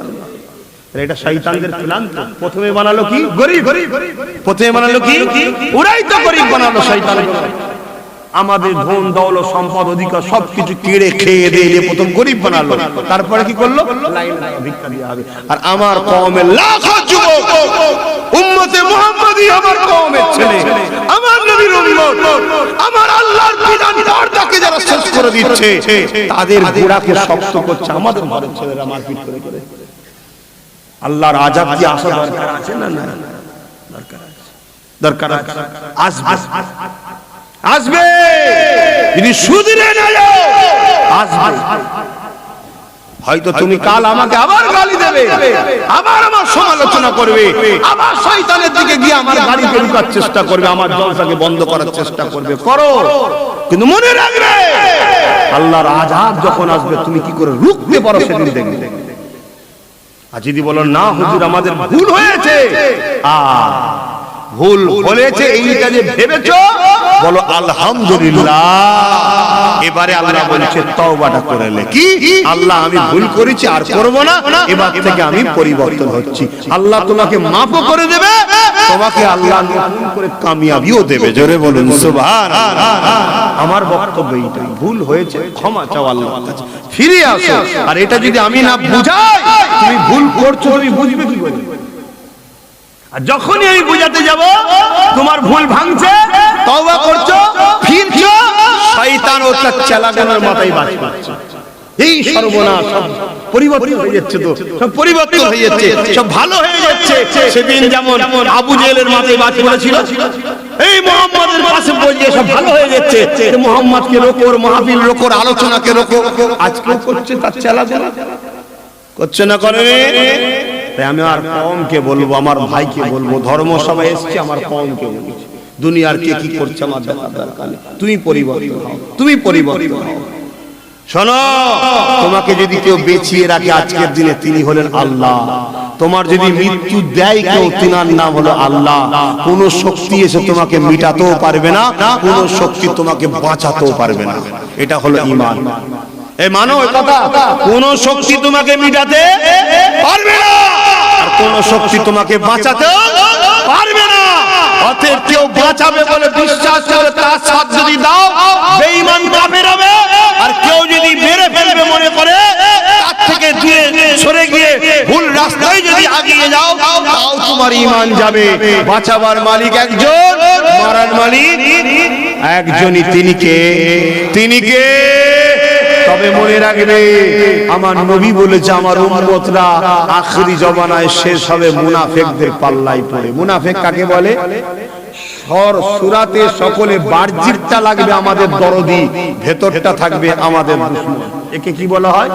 এটা শয়তানদের প্ল্যান। প্রথমে বানালো কি গরিব, প্রথমে বানালো কি ওরাই তো গরিব বানালো শয়তান। আমাদের ধন দৌলত সম্পদ অধিকার সবকিছু কেড়ে খেয়ে দিয়ে প্রথম গরিব বানালো, তারপরে কি করলো? ভিক্ষা দেওয়া হবে। আর আমার কওমের লাখো যুবক উম্মতে মুহাম্মাদি, আমার কওমের ছেলে, আমার নবীর উম্মত, আমার আল্লাহর বিধান পর্দাকে যারা শেষ করে দিচ্ছে, তাদের গোড়াকে শক্ত করছে আমাদের ঘরের ছেলেরা মারপিট করে করে। আল্লাহর আযাব কি আসা দরকার আছে না? না, দরকার আছে, দরকার আছে। আসবে, আসবে, যদি শুধরে না যাও আসবে। হয়তো তুমি কাল আমাকে আবার গালি দেবে, আবার আমার সমালোচনা করবে, আবার শয়তানের দিকে গিয়ে আমার গাড়িকে রুকার চেষ্টা করবে, আমার জলসাকে বন্ধ করার চেষ্টা করবে। করো, কিন্তু মনে রাখবে আল্লাহর আযাব যখন আসবে তুমি কি করে রুখতে পারো সেদিন দেখবে। আর যদি বলো না হুজুর আমাদের ভুল হয়েছে, ভুল হয়েছে এইটা যে ভেবেছো, বলো আলহামদুলিল্লাহ। এবারে আল্লাহ বলছে তওবাটা করে নে। কি আল্লাহ আমি ভুল করেছি আর করব না, এবার থেকে আমি পরিবর্তন হচ্ছি। আল্লাহ তোমাকে মাফও করে দেবে, তোমাকে আল্লাহ নতুন করে কামিয়াবিও দেবে। জোরে বলুন সুবহানাল্লাহ। আমার বক্তব্য এইটাই, ভুল হয়েছে ক্ষমা চাও আল্লাহর কাছে, ফিরে আসো। আর এটা যদি আমি না বুঝাই, তুমি ভুল করছো তুমি বুঝবে কি করে? আর যখনই আমি বুঝাতে যাব তোমার ভুল ভাঙছে, তওবা করছো, ফিরছো, শয়তান ও তার চালাগানের মাথায় বাজ পাচ্ছে। এই সর্বনাশ, সব পরিবর্তন হয়ে যাচ্ছে, তো সব পরিবর্তন হয়ে যাচ্ছে, সব ভালো হয়ে যাচ্ছে। সেদিন যেমন আবু জেহেলের মাথায় বাজ পড়েছিল, এই মুহাম্মাদের পাশে বসে সব ভালো হয়ে যাচ্ছে। মুহাম্মাদকে রোকো, মাহফিল রোকো, আলোচনাকে রোকো। আজকেও করছে তার চালাগানা, করছে না করে? তাই আমি আর কওমকে বলবো, আমার ভাইকে বলবো, ধর্ম সভায় এসেছি, আমার কওমকে বলবো, দুনিয়ার কে কি করছে আমার দেখার দরকার নেই। তুমি পরিবর্তন হও, তুমি পরিবর্তন হও। শোনো, তোমাকে যদি কেউ বেঁচিয়ে রাখে আজকের দিনে, তিনি হলেন আল্লাহ। তোমার যদি মৃত্যু দেয় কেউ, তিনার নাম হলো আল্লাহ। কোন শক্তি এসে তোমাকে মিটাতেও পারবে না, কোন শক্তি তোমাকে বাঁচাতেও পারবে না। এটা হলো ঈমান। এই মানো এই কথা, কোন শক্তি তোমাকে মিটাতে পারবে না, আর কোন শক্তি তোমাকে বাঁচাতে পারবে না। অতএব কেউ বাঁচাবে বলে বিশ্বাস করে তার সাথ যদি দাও, বেঈমান কাফের হবে। আর কেউ যদি মেরে ফেলবে মনে করে, তার থেকে দূরে সরে গিয়ে ভুল রাস্তায় যদি আগিয়ে যাও, তাও তোমার ঈমান যাবে। বাঁচাবার মালিক একজন, মারার মালিক একজনই। তিনি কে? তিনি কে? তবে মনে রাখবে, আমার নবী বলেছে আমার উম্মতরা আখিরি জমানায় শেষ হবে মুনাফিকদের পাল্লায় পড়ে। মুনাফিক কাকে বলে? সূরাতে সকলে বাহ্যিকটা লাগবে আমাদের দরদি, ভেতরটা থাকবে আমাদের দুশমন। একে কি বলা হয়?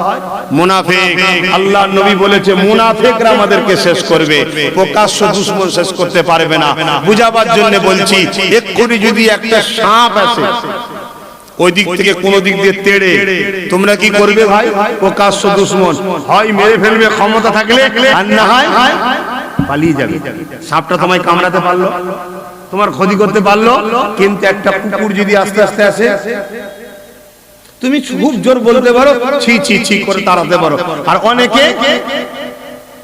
মুনাফিক। আল্লাহর নবী বলেছে মুনাফিকরা আমাদেরকে শেষ করবে, প্রকাশ্য দুশমন শেষ করতে পারবে না। বুঝাবার জন্য বলছি, এক্ষুনি যদি একটা সাপ আসে ওই দিক থেকে কোন দিক দিয়ে তেড়ে, তোমরা কি করবে ভাই? প্রকাশ্য দুশমন, হয় মেরে ফেলবে ক্ষমতা থাকলে, আর না হয় পালিয়ে যাবে। সাপটা তোমায় কামড়াতে পারলো, তোমার ক্ষতি করতে পারলো, কিন্তু একটা কুকুর যদি আস্তে আস্তে আসে, তুমি খুব জোর বলতে পারো, ছি ছি ছি করে তাড়াতে পারো। আর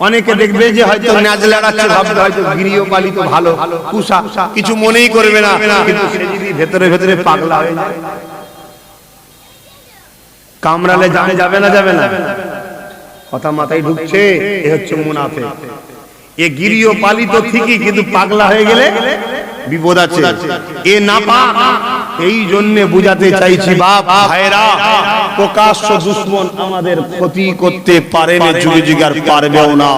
অনেকে দেখবে যে হয়তো নাচ লাগাচ্ছে, ভাববে হয়তো গৃহপালিত ভালো পুষা, কিছু মনেই করবে না, কিন্তু সে যদি ভেতরে ভেতরে পাগলা হয়ে যায়, কামড়ালে জানে যাবে না, যাবে না। কথা মাথায় ঢুকছে? এ হচ্ছে মুনাফিক। এ গৃহপালিত ঠিকই, কিন্তু পাগলা হয়ে গেলে বিপদ আছে। এ না পা, এই জন্য বুঝাতে চাইছি বাপ ভাইরা, প্রকাশ্য দুশমন আমাদের ক্ষতি করতে পারে না, যুগে যুগে আর পারবেও না।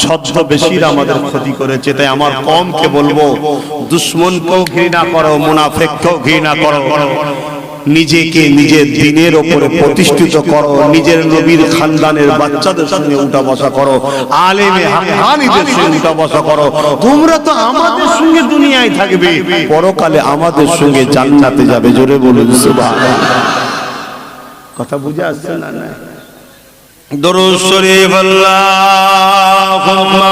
ছদ্মবেশীরা আমাদের ক্ষতি করেছে। তাই আমার কমকে বলবো, দুশমনকেও ঘৃণা করো, মুনাফিককেও ঘৃণা করো, নিজেকে নিজের দিনের উপরে প্রতিষ্ঠিত করো, নিজের নবীর খানদানের বাচ্চাদের সঙ্গে উঠা বসা করো, আলেমে হাক্কানীদের সঙ্গে উঠা বসা করো। তোমরা তো আমাদের সঙ্গে দুনিয়ায় থাকবে, পরকালে আমাদের সঙ্গে জান্নাতে যাবে। জোরে বলুন সুবহানাল্লাহ। কথা বুঝে আসছে না? না, দরুদ শরীফ আল্লাহুম্মা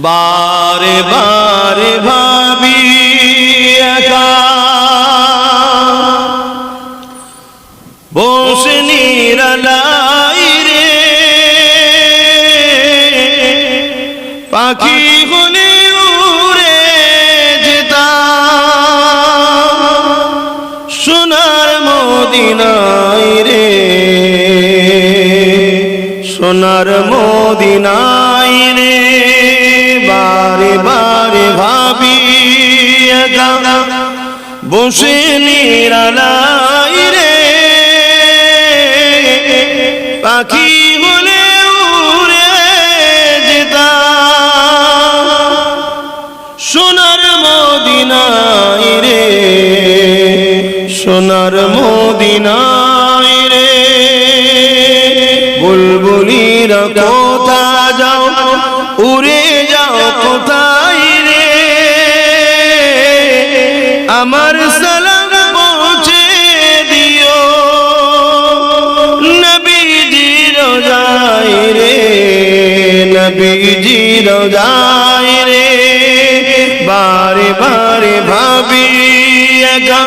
বারে বারে ভাবি একা বসে নিরালাই রে, পাখি হলে উড়ে যেতাম সোনার মদিনায় রে, সোনার মদিনায় রে। বারে বারে ভাবি একা বসে নিরালাই রে, পাখি বলে উড়ে যেতাম সোনার মদিনায় রে, সোনার মদিনায় রে। বুলবুলিরা কোথা যাও, উড়ে যাও কোথায় রে, আমার সালাম পৌঁছে দিও নবীজি রোজায় রে, নবীজি রোজায় রে। বারে বারে ভাবি একা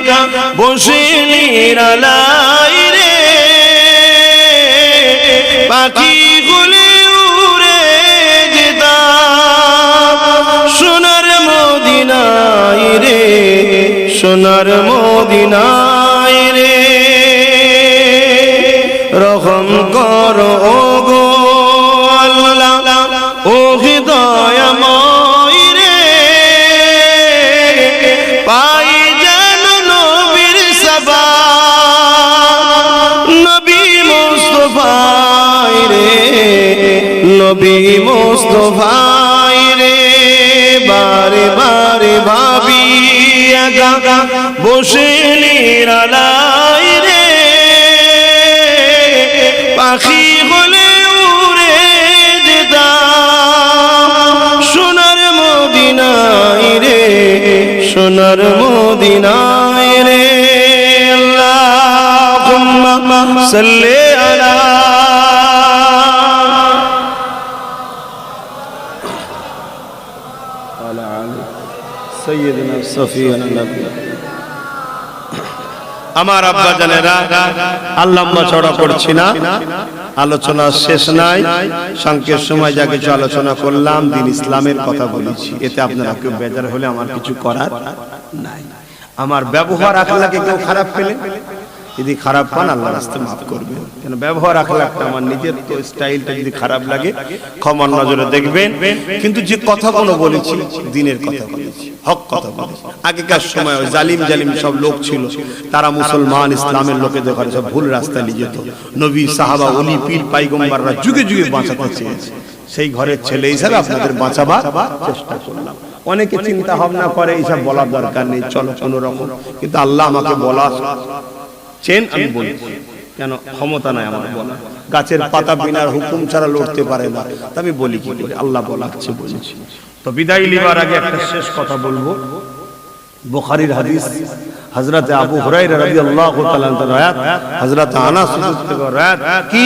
বসে নিরালাই রে, পাখি গুলি উড়ে যেতাম সোনার মদিনায় রে, সোনার মদিনায় রে। রহম করো গো আল্লাহ, ও হৃদয়ময় রে, পাই যেন নবীর সাবা, নবী মুস্তাফায় রে, নবী মুস্তাফায় রে। বারে বারে ভাবি একা বসে নিরালাই রে, পাখি হলে উড়ে যেতাম সোনার মদিনায় রে, সোনার মদিনায় রে। আল্লাহুম্মা সাল্লি আলা সাইয়্যিদিনা সফিয়ানা নবী। আমার আব্বা জানেরা, আল্লাহ ছড়া করছি না, আলোচনা শেষ নাই। সংক্ষেপ সময় যা কিছু আলোচনা করলাম দিন ইসলামের কথা বলেছি, এতে আপনারা কেউ বেজার হলে আমার কিছু করার নাই। আমার ব্যবহার আখলাকে কেউ খারাপ পেলে, যদি খারাপ পান আল্লাহর রাস্তায় মাফ করবেন, কেন ব্যবহার আখলাকটা আমার নিজের তো স্টাইলটা যদি খারাপ লাগে ক্ষমার নজরে দেখবেন। কিন্তু যে কথাগুলো বলেছি দিনের কথা বলেছি, হক কথা বলেছি। আগেকার সময় জালিম জালিম সব লোক ছিল, তারা মুসলমান ইসলামের লোকেদের ঘরে সব ভুল রাস্তায় নিয়ে যেত। নবী সাহাবা ওলি পীর পাইগম্বররা যুগে যুগে বাঁচাতে চেয়েছে, সেই ঘরের ছেলে হিসাবে আপনাদের বাঁচাবার চেষ্টা করলাম। অনেকে চিন্তা ভাবনা করে এইসব বলার দরকার নেই, চলো কোনো রকম, কিন্তু আল্লাহ আমাকে বলা চেন আমি বলছি। কেন ক্ষমতা নাই আমার বলা, গাছের পাতা বিনার হুকুম ছাড়া লড়তে পারে না, তা আমি বলি কি করে, আল্লাহ বলাচ্ছে বলছি। তো বিদায় লিবার আগে একটা শেষ কথা বলবো। বুখারীর হাদিস, হযরত আবু হুরায়রা রাদিয়াল্লাহু তাআলা আনহু রায়াত, হযরত আনাস থেকে রায়াত, কি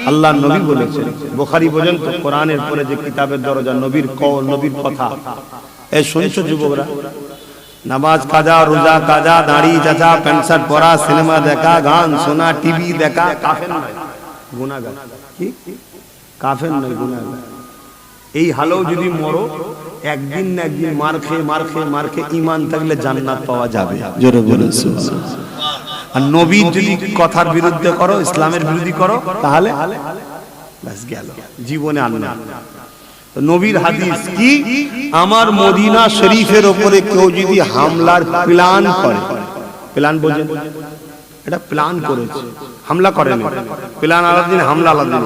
আল্লাহর নবী বলেছেন, বুখারী পর্যন্ত কোরআনের পরে যে কিতাবের দরজা, নবীর কওল, নবীর কথা। এই শুনছো যুবকরা, নামাজ কাজা, রোজা কাজা, দাড়ি চাচা, প্যান্ট শার্ট পরা, সিনেমা দেখা, গান শোনা, টিভি দেখা কাফের নয়, গুনাহগার। কি কাফের নয়, গুনাহগার। এই হালেও যদি মরো, একদিন না একদিন মার খেয়ে ঈমান থাকলে জান্নাত পাওয়া যাবে। জোরে বলুন সুবহানাল্লাহ। আর নবীর যদি কথার বিরুদ্ধে করো, ইসলামের বিরোধী করো, তাহলে বাস গেল, জীবনে আননা। নবীর হাদিস কি, আমার মদিনা শরীফের উপরে কেউ যদি হামলার প্ল্যান করে, প্ল্যান বোঝেন, এটা প্ল্যান করেছে, হামলা করেনি, প্ল্যান আলাদা দিন, হামলা আলাদা দিন,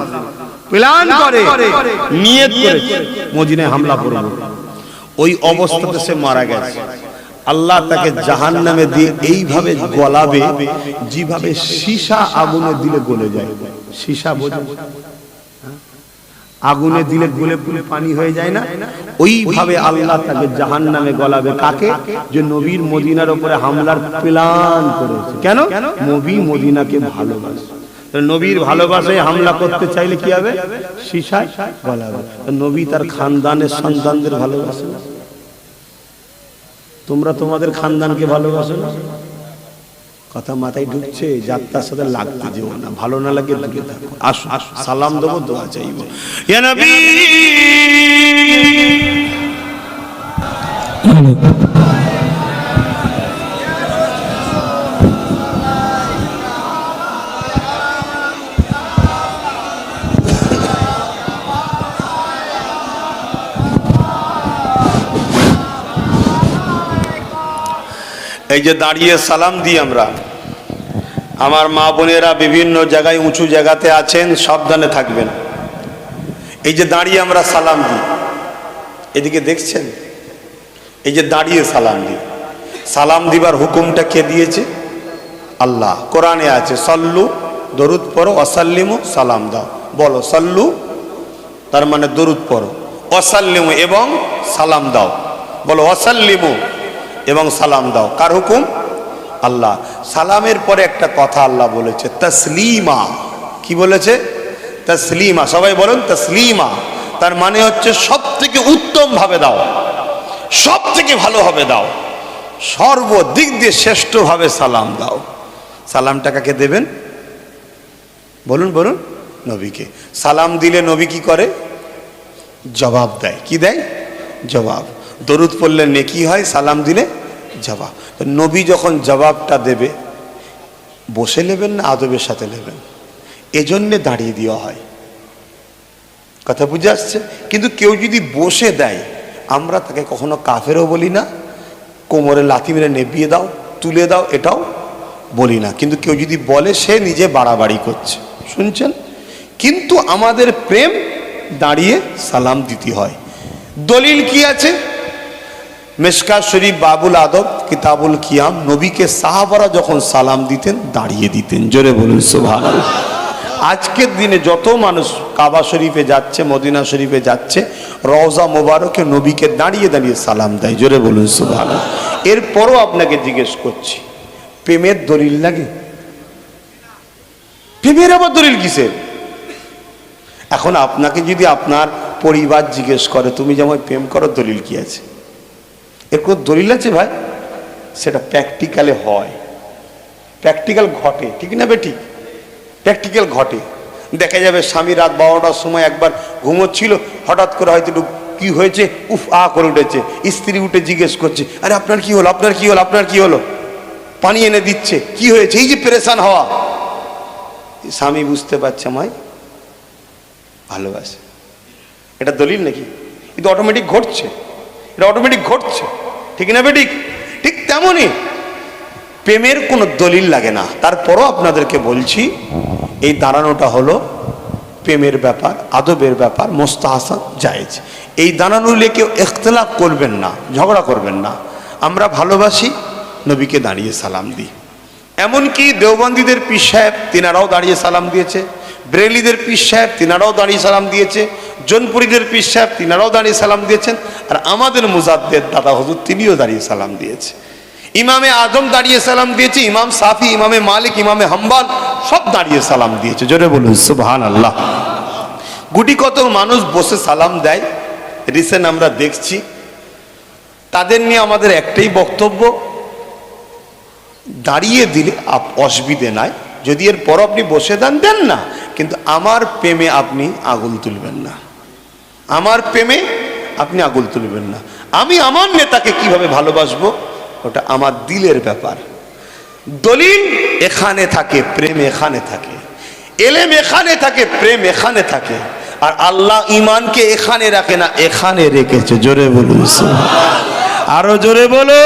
প্ল্যান করে, নিয়ত করেছে মদিনায় হামলা করবে, ওই অবস্থাতে সে মারা গেছে, আল্লাহ তাকে জাহান্নামে দিয়ে এইভাবে গলাবে যেভাবে সীসা আগুনে দিলে গলে যায়। সীসা বোঝেন, আগুনে দিলে গলে পুরো পানি হয়ে যায় না, ওইভাবে আল্লাহ তাকে জাহান্নামে গলাবে। কাকে? যে নবীর মদিনার উপরে হামলার প্ল্যান করেছে। কেন? নবী মদিনাকে ভালোবাসে। নবীর ভালোবাসায় হামলা করতে চাইলে কি হবে? সীসায় গলাবে। নবী তার খানদানের সন্তানদের ভালোবাসে না? তোমরা তোমাদের খানদানকে ভালোবাসো না? কথা মাথায় ঢুকছে? যাত্রার সাথে লাগতে যেও না, ভালো না লাগে দূরে থাকো। আসো, সালাম দেবো, দোয়া চাইবো। ইয়া নবী, এই যে দাঁড়িয়ে সালাম দিই আমরা, আমার মা বোনেরা বিভিন্ন জায়গায় উঁচু জায়গাতে আছেন, সাবধানে থাকবেন। এই যে দাঁড়িয়ে আমরা সালাম দিই, এদিকে দেখছেন, এই যে দাঁড়িয়ে সালাম দিই, সালাম দিবার হুকুমটা কে দিয়েছে? আল্লাহ। কোরআনে আছে, সল্লু, দরুদ পড়ো, ওয়াসাল্লিমু, সালাম দাও। বলো সল্লু, তার মানে দরুদ পড়ো, ওয়াসাল্লিমু এবং সালাম দাও। বলো ওয়াসাল্লিমু এবং সালাম দাও। কার হুকুম? আল্লাহ। সালামের পরে একটা কথা আল্লাহ বলেছে, তসলিমা। কি বলেছে? তসলিমা। সবাই বলুন তসলিমা। তার মানে হচ্ছে সব থেকে উত্তম ভাবে দাও, সব থেকে ভালোভাবে দাও, সর্বদিক দিয়ে শ্রেষ্ঠ ভাবে সালাম দাও। সালামটা কাকে দেবেন? বলুন বলুন, নবীকে। সালাম দিলে নবী কি করে? জবাব দেয়। কি দেয়? জবাব। দরুদ পড়লে নেকি হয়, সালাম দিলে জবাব। নবী যখন জবাবটা দেবে, বসে নেবেন না আদবের সাথে নেবেন? এজন্যে দাঁড়িয়ে দেওয়া হয়। কথা বুঝে আসছে? কিন্তু কেউ যদি বসে দেয়, আমরা তাকে কখনো কাফেরও বলি না, কোমরে লাথি মেরে নেবিয়ে দাও, তুলে দাও, এটাও বলি না। কিন্তু কেউ যদি বলে, সে নিজে বাড়াবাড়ি করছে। শুনছেন? কিন্তু আমাদের প্রেম দাঁড়িয়ে সালাম দিতে হয়। দলিল কি আছে? মিশকাত শরীফ, বাবুল আদব, কিতাবুল কিয়াম। নবীকে সাহাবারা যখন সালাম দিতেন, দাঁড়িয়ে দিতেন। জোরে বলুন সুবহানাল্লাহ। আজকের দিনে যত মানুষ কাবা শরীফে যাচ্ছে, মদিনা শরীফে যাচ্ছে, রওজা মোবারকে নবীকে দাঁড়িয়ে দাঁড়িয়ে সালাম দেয়। জোরে বলুন সুবহানাল্লাহ। এরপরও আপনাকে জিজ্ঞেস করছি, প্রেমের দলিল লাগে? প্রেমের আবার দলিল কিসের? এখন আপনাকে যদি আপনার পরিবার জিজ্ঞেস করে, তুমি যেমন প্রেম করো, দলিল কি আছে? এর কোনো দলিল আছে ভাই? সেটা প্র্যাকটিক্যালে হয়, প্র্যাকটিক্যাল ঘটে। ঠিক না বেটি? প্র্যাকটিক্যাল ঘটে। দেখা যাবে স্বামী রাত 12টার সময় একবার ঘুমোচ্ছিল, হঠাৎ করে হয়তো কি হয়েছে, উফ আ করে উঠেছে। স্ত্রী উঠে জিজ্ঞেস করছে, আরে আপনার কি হলো, আপনার কি হলো, আপনার কি হলো? পানি এনে দিচ্ছে। কি হয়েছে? এই যে পেরেশান হওয়া। স্বামী বুঝতে পারছে আমায় ভালোবাসে। এটা দলিল নাকি? এটা অটোমেটিক ঘটছে, এটা অটোমেটিক ঘটছে। ঠিক না বেঠিক? ঠিক তেমনই প্রেমের কোনো দলিল লাগে না। তারপরও আপনাদেরকে বলছি, এই দাঁড়ানোটা হলো প্রেমের ব্যাপার, আদবের ব্যাপার, মুস্তাহাসান, জায়েজ। এই দাঁড়ানো নিয়ে কেউ ইখতিলাফ করবেন না, ঝগড়া করবেন না। আমরা ভালোবাসি, নবীকে দাঁড়িয়ে সালাম দিই। এমনকি দেওবন্দীদের পীর সাহেব তিনারাও দাঁড়িয়ে সালাম দিয়েছে, ব্রেলিদের পীর সাহেব তিনারাও দাঁড়িয়ে সালাম দিয়েছে, জোনপুরীদের পীর সাহেব তিনারাও দাঁড়িয়ে সালাম দিয়েছেন, আর আমাদের মুজাদ্দেদ দাদা হুজুর তিনিও দাঁড়িয়ে সালাম দিয়েছে। ইমামে আজম দাঁড়িয়ে সালাম দিয়েছে, ইমাম সাফি, ইমামে মালিক, ইমামে হাম্বাল সব দাঁড়িয়ে সালাম দিয়েছে। জোরে বলুন সুবহানাল্লাহ। গুটি কত মানুষ বসে সালাম দেয়, রিসেন্ট আমরা দেখছি। তাদের নিয়ে আমাদের একটাই বক্তব্য, দাঁড়িয়ে দিলে অসুবিধে নাই, যদি এর পর আপনি বসে দেন দেন না, কিন্তু আমার প্রেমে আপনি আগুল তুলবেন না, আমার প্রেমে আপনি আগুল তুলবেন না। আমি আমার নেতাকে কিভাবে ভালোবাসবো ওটা আমার দিলের ব্যাপার। দলিল এখানে থাকে, প্রেম এখানে থাকে, এলেম এখানে থাকে, প্রেম এখানে থাকে, আর আল্লাহ ইমানকে এখানে রাখে না, এখানে রেখেছে। জোরে বলুন, আরো জোরে বলো।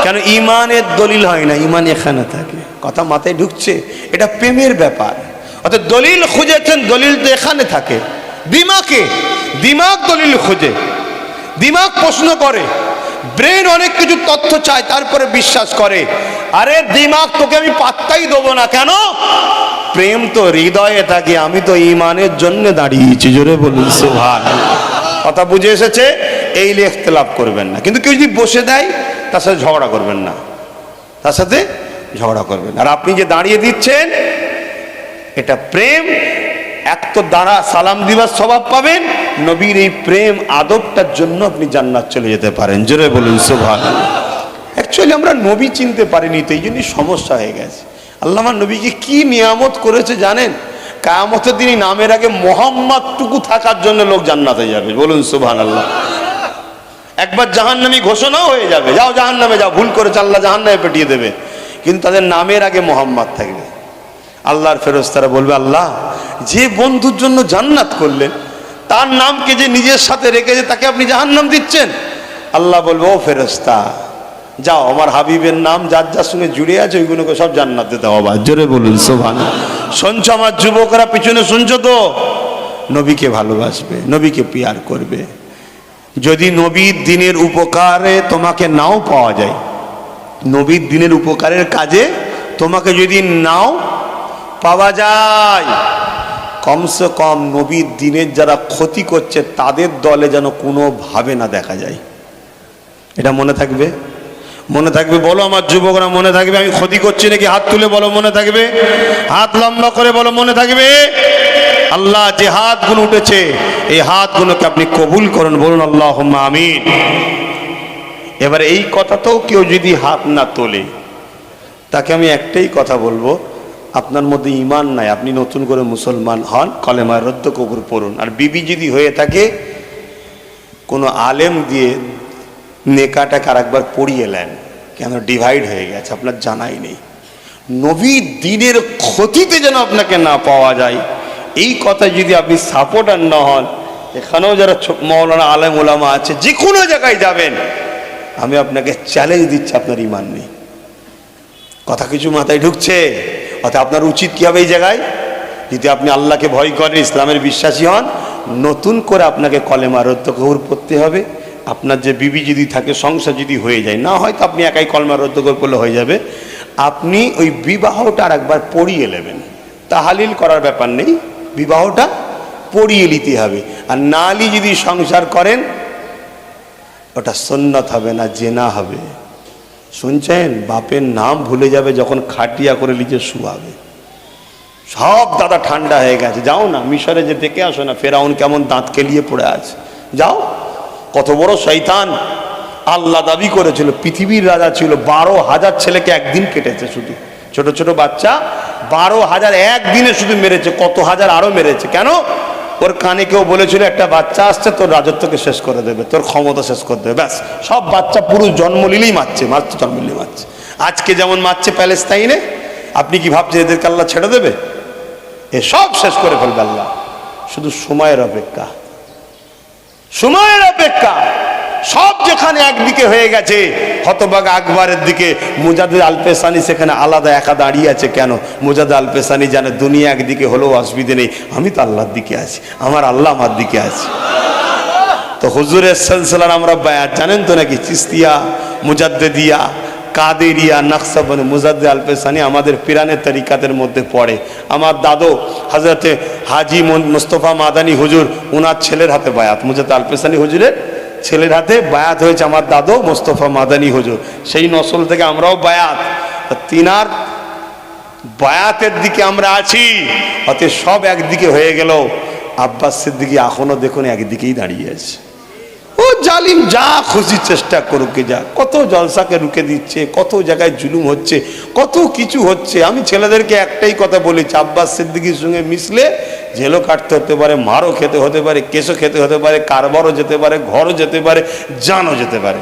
কেন? ইমানের দলিল হয় না, ইমান এখানে থাকে। কথা মাথায় ঢুকছে? এটা প্রেমের ব্যাপার। অর্থাৎ দলিল খুঁজেছেন, দলিল তো এখানে থাকে। দিমাগ দলিল খুঁজে, দিমাগ প্রশ্ন করে, ব্রেন অনেক কিছু তথ্য চায়, তারপরে বিশ্বাস করে। আরে দিমাগ তোকে আমি পাত্তাই দেবো না। কেন? প্রেম তো হৃদয়ে থাকে, আমি তো ইমানের জন্য দাঁড়িয়েছি। জোরে বলুন সুবহানাল্লাহ। কথা বুঝে এসেছে? এই নিয়ে ইখতিলাফ করবেন না। কিন্তু কেউ যদি বসে দেয় তার সাথে ঝগড়া করবেন না, তার সাথে ঝগড়া করবেন। আর আপনি যে দাঁড়িয়ে দিচ্ছেন এটা প্রেম। এক তো দাঁড়া সালাম দিবার স্বভাব পাবেন, নবীর এই প্রেম আদবটার জন্য আপনি জান্নাত চলে যেতে পারেন। জোরে বলুন সুবহানাল্লাহ। অ্যাকচুয়ালি আমরা নবী চিনতে পারিনি, তো এই জন্যই সমস্যা হয়ে গেছে। আল্লাহ আমার নবীকে কি নিয়ামত করেছে জানেন? কিয়ামতের দিন নামের আগে মোহাম্মদ টুকু থাকার জন্য লোক জান্নাতে যাবে। বলুন সুবহানাল্লাহ। একবার জাহান্নামী ঘোষণাও হয়ে যাবে, যাও জাহান্নামে যাও, ভুল করেছে আল্লাহ জাহান্নামে পেটিয়ে দেবে, কিন্তু তাদের নামের আগে মোহাম্মদ থাকবে। আল্লাহর ফেরেশতারা বলবে, আল্লাহ যে বন্ধুর জন্য জান্নাত করলেন তার নামকে যে নিজের সাথে রেখেছে তাকে আপনি জাহান্নাম দিচ্ছেন। আল্লাহ বলবে, ও ফেরেশতা যাও, আমার হাবিবের নাম যার যার সঙ্গে জুড়ে আছে ওইগুলোকে সব জান্নাতে দাও। আবার জোরে বলুন সুবহানাল্লাহ। শুনছো আমার যুবকরা, পিছনে শুনছো তো? নবীকে ভালোবাসবে, নবীকে পিয়ার করবে। যদি নবীর দিনের উপকারে তোমাকে নাও পাওয়া যায়, নবীর দিনের উপকারের কাজে তোমাকে যদি নাও পাওয়া যায়, কমসে কম নবীর দিনের যারা ক্ষতি করছে তাদের দলে যেন কোনোভাবে না দেখা যায়। এটা মনে থাকবে? মনে থাকবে? বলো আমার যুবকরা, মনে থাকবে? আমি ক্ষতি করছি নাকি? হাত তুলে বলো মনে থাকবে। হাত লম্বা করে বলো মনে থাকবে। আল্লাহ যে হাতগুলো উঠেছে এই হাতগুলোকে আপনি কবুল করুন। বলুন আল্লাহুম্মা আমিন। এবার এই কথাটাও কেউ যদি হাত না তোলে তাকে আমি একটাই কথা বলবো, আপনার মধ্যে ঈমান নাই, আপনি নতুন করে মুসলমান হন, কলেমা রদ্দ কবুল পড়ুন। আর বিবি যদি হয়ে থাকে কোনো আলেম দিয়ে নেকাটাকে আরেকবার পড়িয়ে নেন, কেন ডিভাইড হয়ে গেছে আপনার জানাই নেই। নবীর দিনের ক্ষতিতে যেন আপনাকে না পাওয়া যায়, এই কথা যদি আপনি সাপোর্টার না হন, এখানেও যারা মৌলানা আলেম ওলামা আছে যে কোনো জায়গায় যাবেন, আমি আপনাকে চ্যালেঞ্জ দিচ্ছি আপনার ঈমান নেই। কথা কিছু মাথায় ঢুকছে? অর্থাৎ আপনার উচিত কি হবে এই জায়গায়, যদি আপনি আল্লাহকে ভয় করেন, ইসলামের বিশ্বাসী হন, নতুন করে আপনাকে কলেমা রদ্দ কবুল পড়তে হবে। আপনার যে বিবি যদি থাকে, সংসার যদি হয়ে যায়, না হয়তো আপনি একাই কলেমা রদ্দ কবুল পড়লে হয়ে যাবে, আপনি ওই বিবাহটা আর একবার পড়িয়ে নেবেন। তাহালিল করার ব্যাপার নেই, বিবাহটা পড়িয়ে নিতে হবে। আর নালি যদি সংসার করেন ওটা সুন্নাত হবে না, জেনা হবে। শুনছেন? বাপের নাম ভুলে যাবে যখন খাটিয়া করে নিজে শুয়াবে। সব দাদা ঠান্ডা হয়ে গেছে, যাও না মিশরে যে দেখে আসো না ফেরাউন কেমন দাঁত কেলিয়ে পড়ে আছে, যাও। কত বড় শয়তান, আল্লাহ দাবি করেছিল, পৃথিবীর রাজা ছিল, 12,000 ছেলেকে একদিন কেটেছে। শুধু ছোট ছোট বাচ্চা 12,000 একদিনে শুধু মেরেছে, কত হাজার আরো মেরেছে। কেন? ওর কানে কেউ বলেছিল একটা বাচ্চা আসছে তোর রাজত্বকে শেষ করে দেবে, তোর ক্ষমতা শেষ করে দেবে। ব্যাস, সব বাচ্চা পুরুষ জন্ম নিলেই মারছে, জন্ম নিলেই মারছে। আজকে যেমন মারছে প্যালেস্তাইনে, আপনি কি ভাবছেন এদেরকে আল্লাহ ছেড়ে দেবে? এ সব শেষ করে ফেলবে আল্লাহ। শুধু সময়ের অপেক্ষা, সময়ের অপেক্ষা। সব যেখানে একদিকে হয়ে গেছে, হতবাগা আকবরের দিকে মুজাদ্দিদ আল পেসানি সেখানে আলাদা একা দাঁড়িয়ে আছে। কেন? মুজাদ্দিদ আল পেসানি জানে দুনিয়া একদিকে হলেও অসুবিধে নেই, আমি তো আল্লাহর দিকে আছি, আমার আল্লাহ আমার দিকে আছে। তো হুজুরের সিলসিলার আমরা বায়াত জানেন তো নাকি? চিস্তিয়া, মুজাদ্দিদিয়া, কাদেরিয়া, নকশবন্দি, মুজাদ্দিদ আলপেসানি আমাদের পিরানের তরিকাতের মধ্যে পড়ে। আমার দাদু হজরতে হাজি মুস্তফা মাদানী হুজুর, ওনার ছেলের হাতে বায়াত, মুজাদ্দিদ আলপেসানি হুজুরের ছেলের হাতে বায়াত হয়েছে আমার দাদু মুস্তফা মাদানী হুজুর। সেই নসল থেকে আমরাও বায়াত, তিনার বায়াতের দিকে আমরা আছি। অতএব সব একদিকে হয়ে গেল, আব্বাস সিদ্দিকী এখনো দেখুন একদিকেই দাঁড়িয়ে আছে। ও জালিম যা খুশি চেষ্টা করুক, যা কত জলসাকে রুকে দিচ্ছে, কত জায়গায় জুলুম হচ্ছে, কত কিছু হচ্ছে। আমি ছেলেদেরকে একটাই কথা বলেছি, আব্বাস সিদ্দিকীর সঙ্গে মিশলে জেলও কাটতে হতে পারে, মারও খেতে হতে পারে, কেসও খেতে হতে পারে, কারবারও যেতে পারে, ঘরও যেতে পারে, জানও যেতে পারে।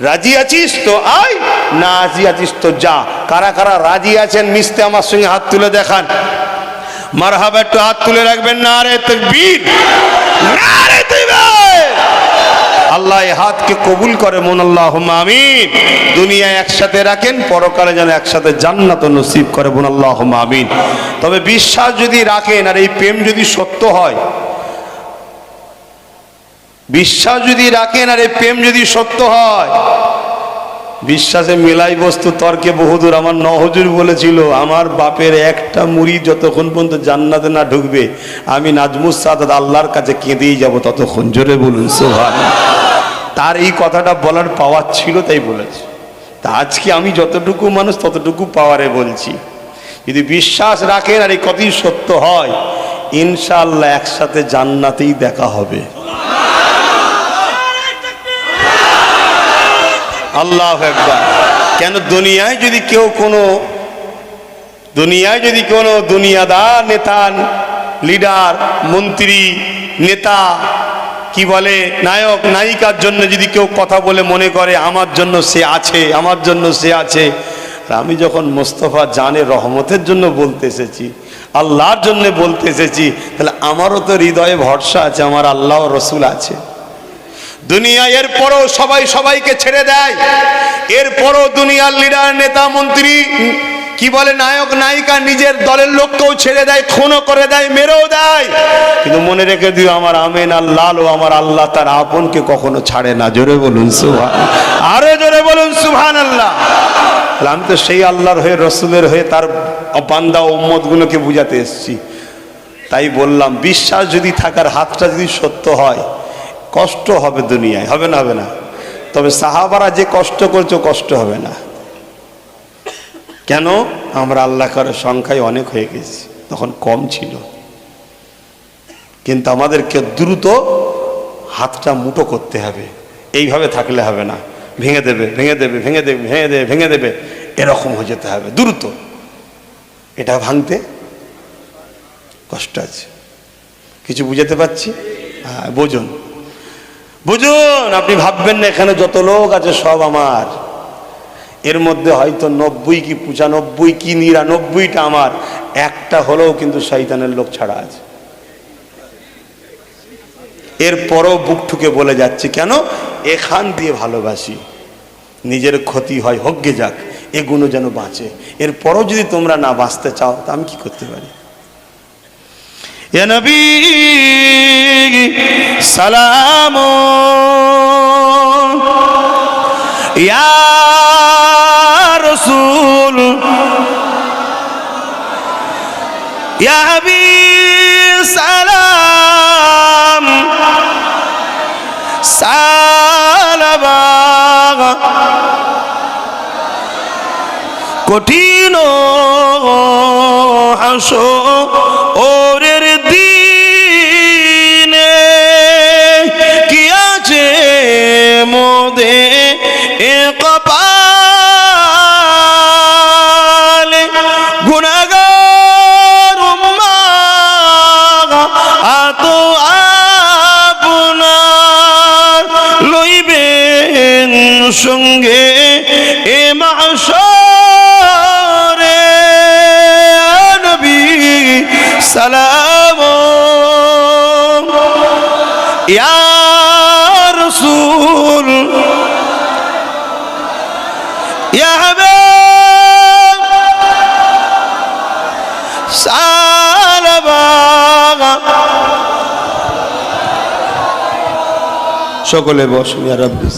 রাজি আছিস তো আয়, না রাজি আছিস তো যা। কারা কারা রাজি আছেন মিশতে আমার সঙ্গে হাত তুলে দেখান। মারহাবা, একটু হাত তুলে রাখবেন। নারে তাকবীর, নারে তাকবীর। আল্লাহ এই হাতকে কবুল করে মন, আল্লাহুম্মা আমিন। দুনিয়ায় একসাথে রাখেন, পরকালে যেন একসাথে জান্নাত নসিব করে বলুন আল্লাহুম্মা আমিন। তবে বিশ্বাস যদি রাখেন আর এই প্রেম যদি সত্য হয়, বিশ্বাস যদি রাখেন আর এই প্রেম যদি সত্য হয়, বিশ্বাসে মেলাই বস্তু তর্কে বহুদূর। আমার নহজুর বলেছিল, আমার বাপের একটা মুড়ি যতক্ষণ পর্যন্ত জান্নাতে না ঢুকবে, আমি নাজমুস সাদাত আল্লাহর কাছে কেঁদেই যাব ততক্ষণ। জোরে বলুন সুবহানাল্লাহ। তার এই কথাটা বলার পাওয়ার ছিল তাই বলেছে। তা আজকে আমি যতটুকু মানুষ ততটুকু পাওয়ারে বলছি, যদি বিশ্বাস রাখেন আর এই কথাই সত্য হয়, ইনশাআল্লাহ একসাথে জান্নাতেই দেখা হবে। আল্লাহু আকবার। কেন দুনিয়ায় যদি কেউ কোনো দুনিয়াদার নেতা, লিডার, মন্ত্রী, নেতা, কি বলে নায়ক, নায়িকার জন্য যদি কেউ কথা বলে মনে করে আমার জন্য সে আছে, আমার জন্য সে আছে, আর আমি যখন মোস্তফা জানের রহমতের জন্য বলতে এসেছি, আল্লাহর জন্য বলতে এসেছি, তাহলে আমারও তো হৃদয়ে ভরসা আছে, আমার আল্লাহ রসুল আছে। দুনিয়া এরপরও সবাই সবাইকে ছেড়ে দেয়, এরপরও দুনিয়ার লিডার, নেতা, মন্ত্রী, কি বলে নায়ক, নায়িকা নিজের দলের লোককেও ছেড়ে দেয়, খুনও করে দেয়, মেরেও দেয়। কিন্তু মনে রেখে দিও, আমার আমিন আল্লাহ ও আমার আল্লাহ তার আপনকে কখনো ছাড়ে না। জোরে বলুন সুবহানাল্লাহ, আরো জোরে বলুন সুবহানাল্লাহ। আমি তো সেই আল্লাহর হয়ে, রসুলের হয়ে তার বান্দা ও উম্মতগুলোকে বুঝাতে এসেছি। তাই বললাম, বিশ্বাস যদি থাকার হাতটা যদি সত্য হয়, কষ্ট হবে দুনিয়ায়, হবে না? হবে না? তবে সাহাবারা যে কষ্ট করছে কষ্ট হবে না। কেন? আমরা আল্লাহ করে সংখ্যায় অনেক হয়ে গেছি, তখন কম ছিল। কিন্তু আমাদেরকে দ্রুত হাতটা মুঠো করতে হবে, এইভাবে থাকলে হবে না। ভেঙে দেবে, ভেঙে দেবে, ভেঙে দেবে, ভেঙে দেবে, ভেঙে দেবে, এরকম হয়ে যেতে হবে দ্রুত। এটা ভাঙতে কষ্ট আছে। কিছু বুঝাতে পারছি? হ্যাঁ, বুঝুন, বুঝুন। আপনি ভাববেন না এখানে যত লোক আছে সব আমার, এর মধ্যে হয়তো 90 কি 95 কি 99টা আমার, একটা হলেও কিন্তু শয়তানের লোক ছাড়া আছে। এরপরও বুক ঠুকে বলে যাচ্ছে, কেন? এখান দিয়ে ভালোবাসি, নিজের ক্ষতি হয় হোক গে যাক, এগুলো যেন বাঁচে। এরপরও যদি তোমরা না বাঁচতে চাও, তা আমি কি করতে পারি? ইয়া নবী সালাম, ইয়া রাসূল, ইয়া হাবিব সালাম, সালাম। কঠিন হাসরের দিনে কি আছে মোদে কপালে, গুনাহগার উম্মাহ আতো আপনার লইবেন সঙ্গে এ মাহশরে। নবী সালাম, ইয়া রাসূল, ইয়া হাবিব সালাম। সকলে বসুন। ইয়া রাব্বি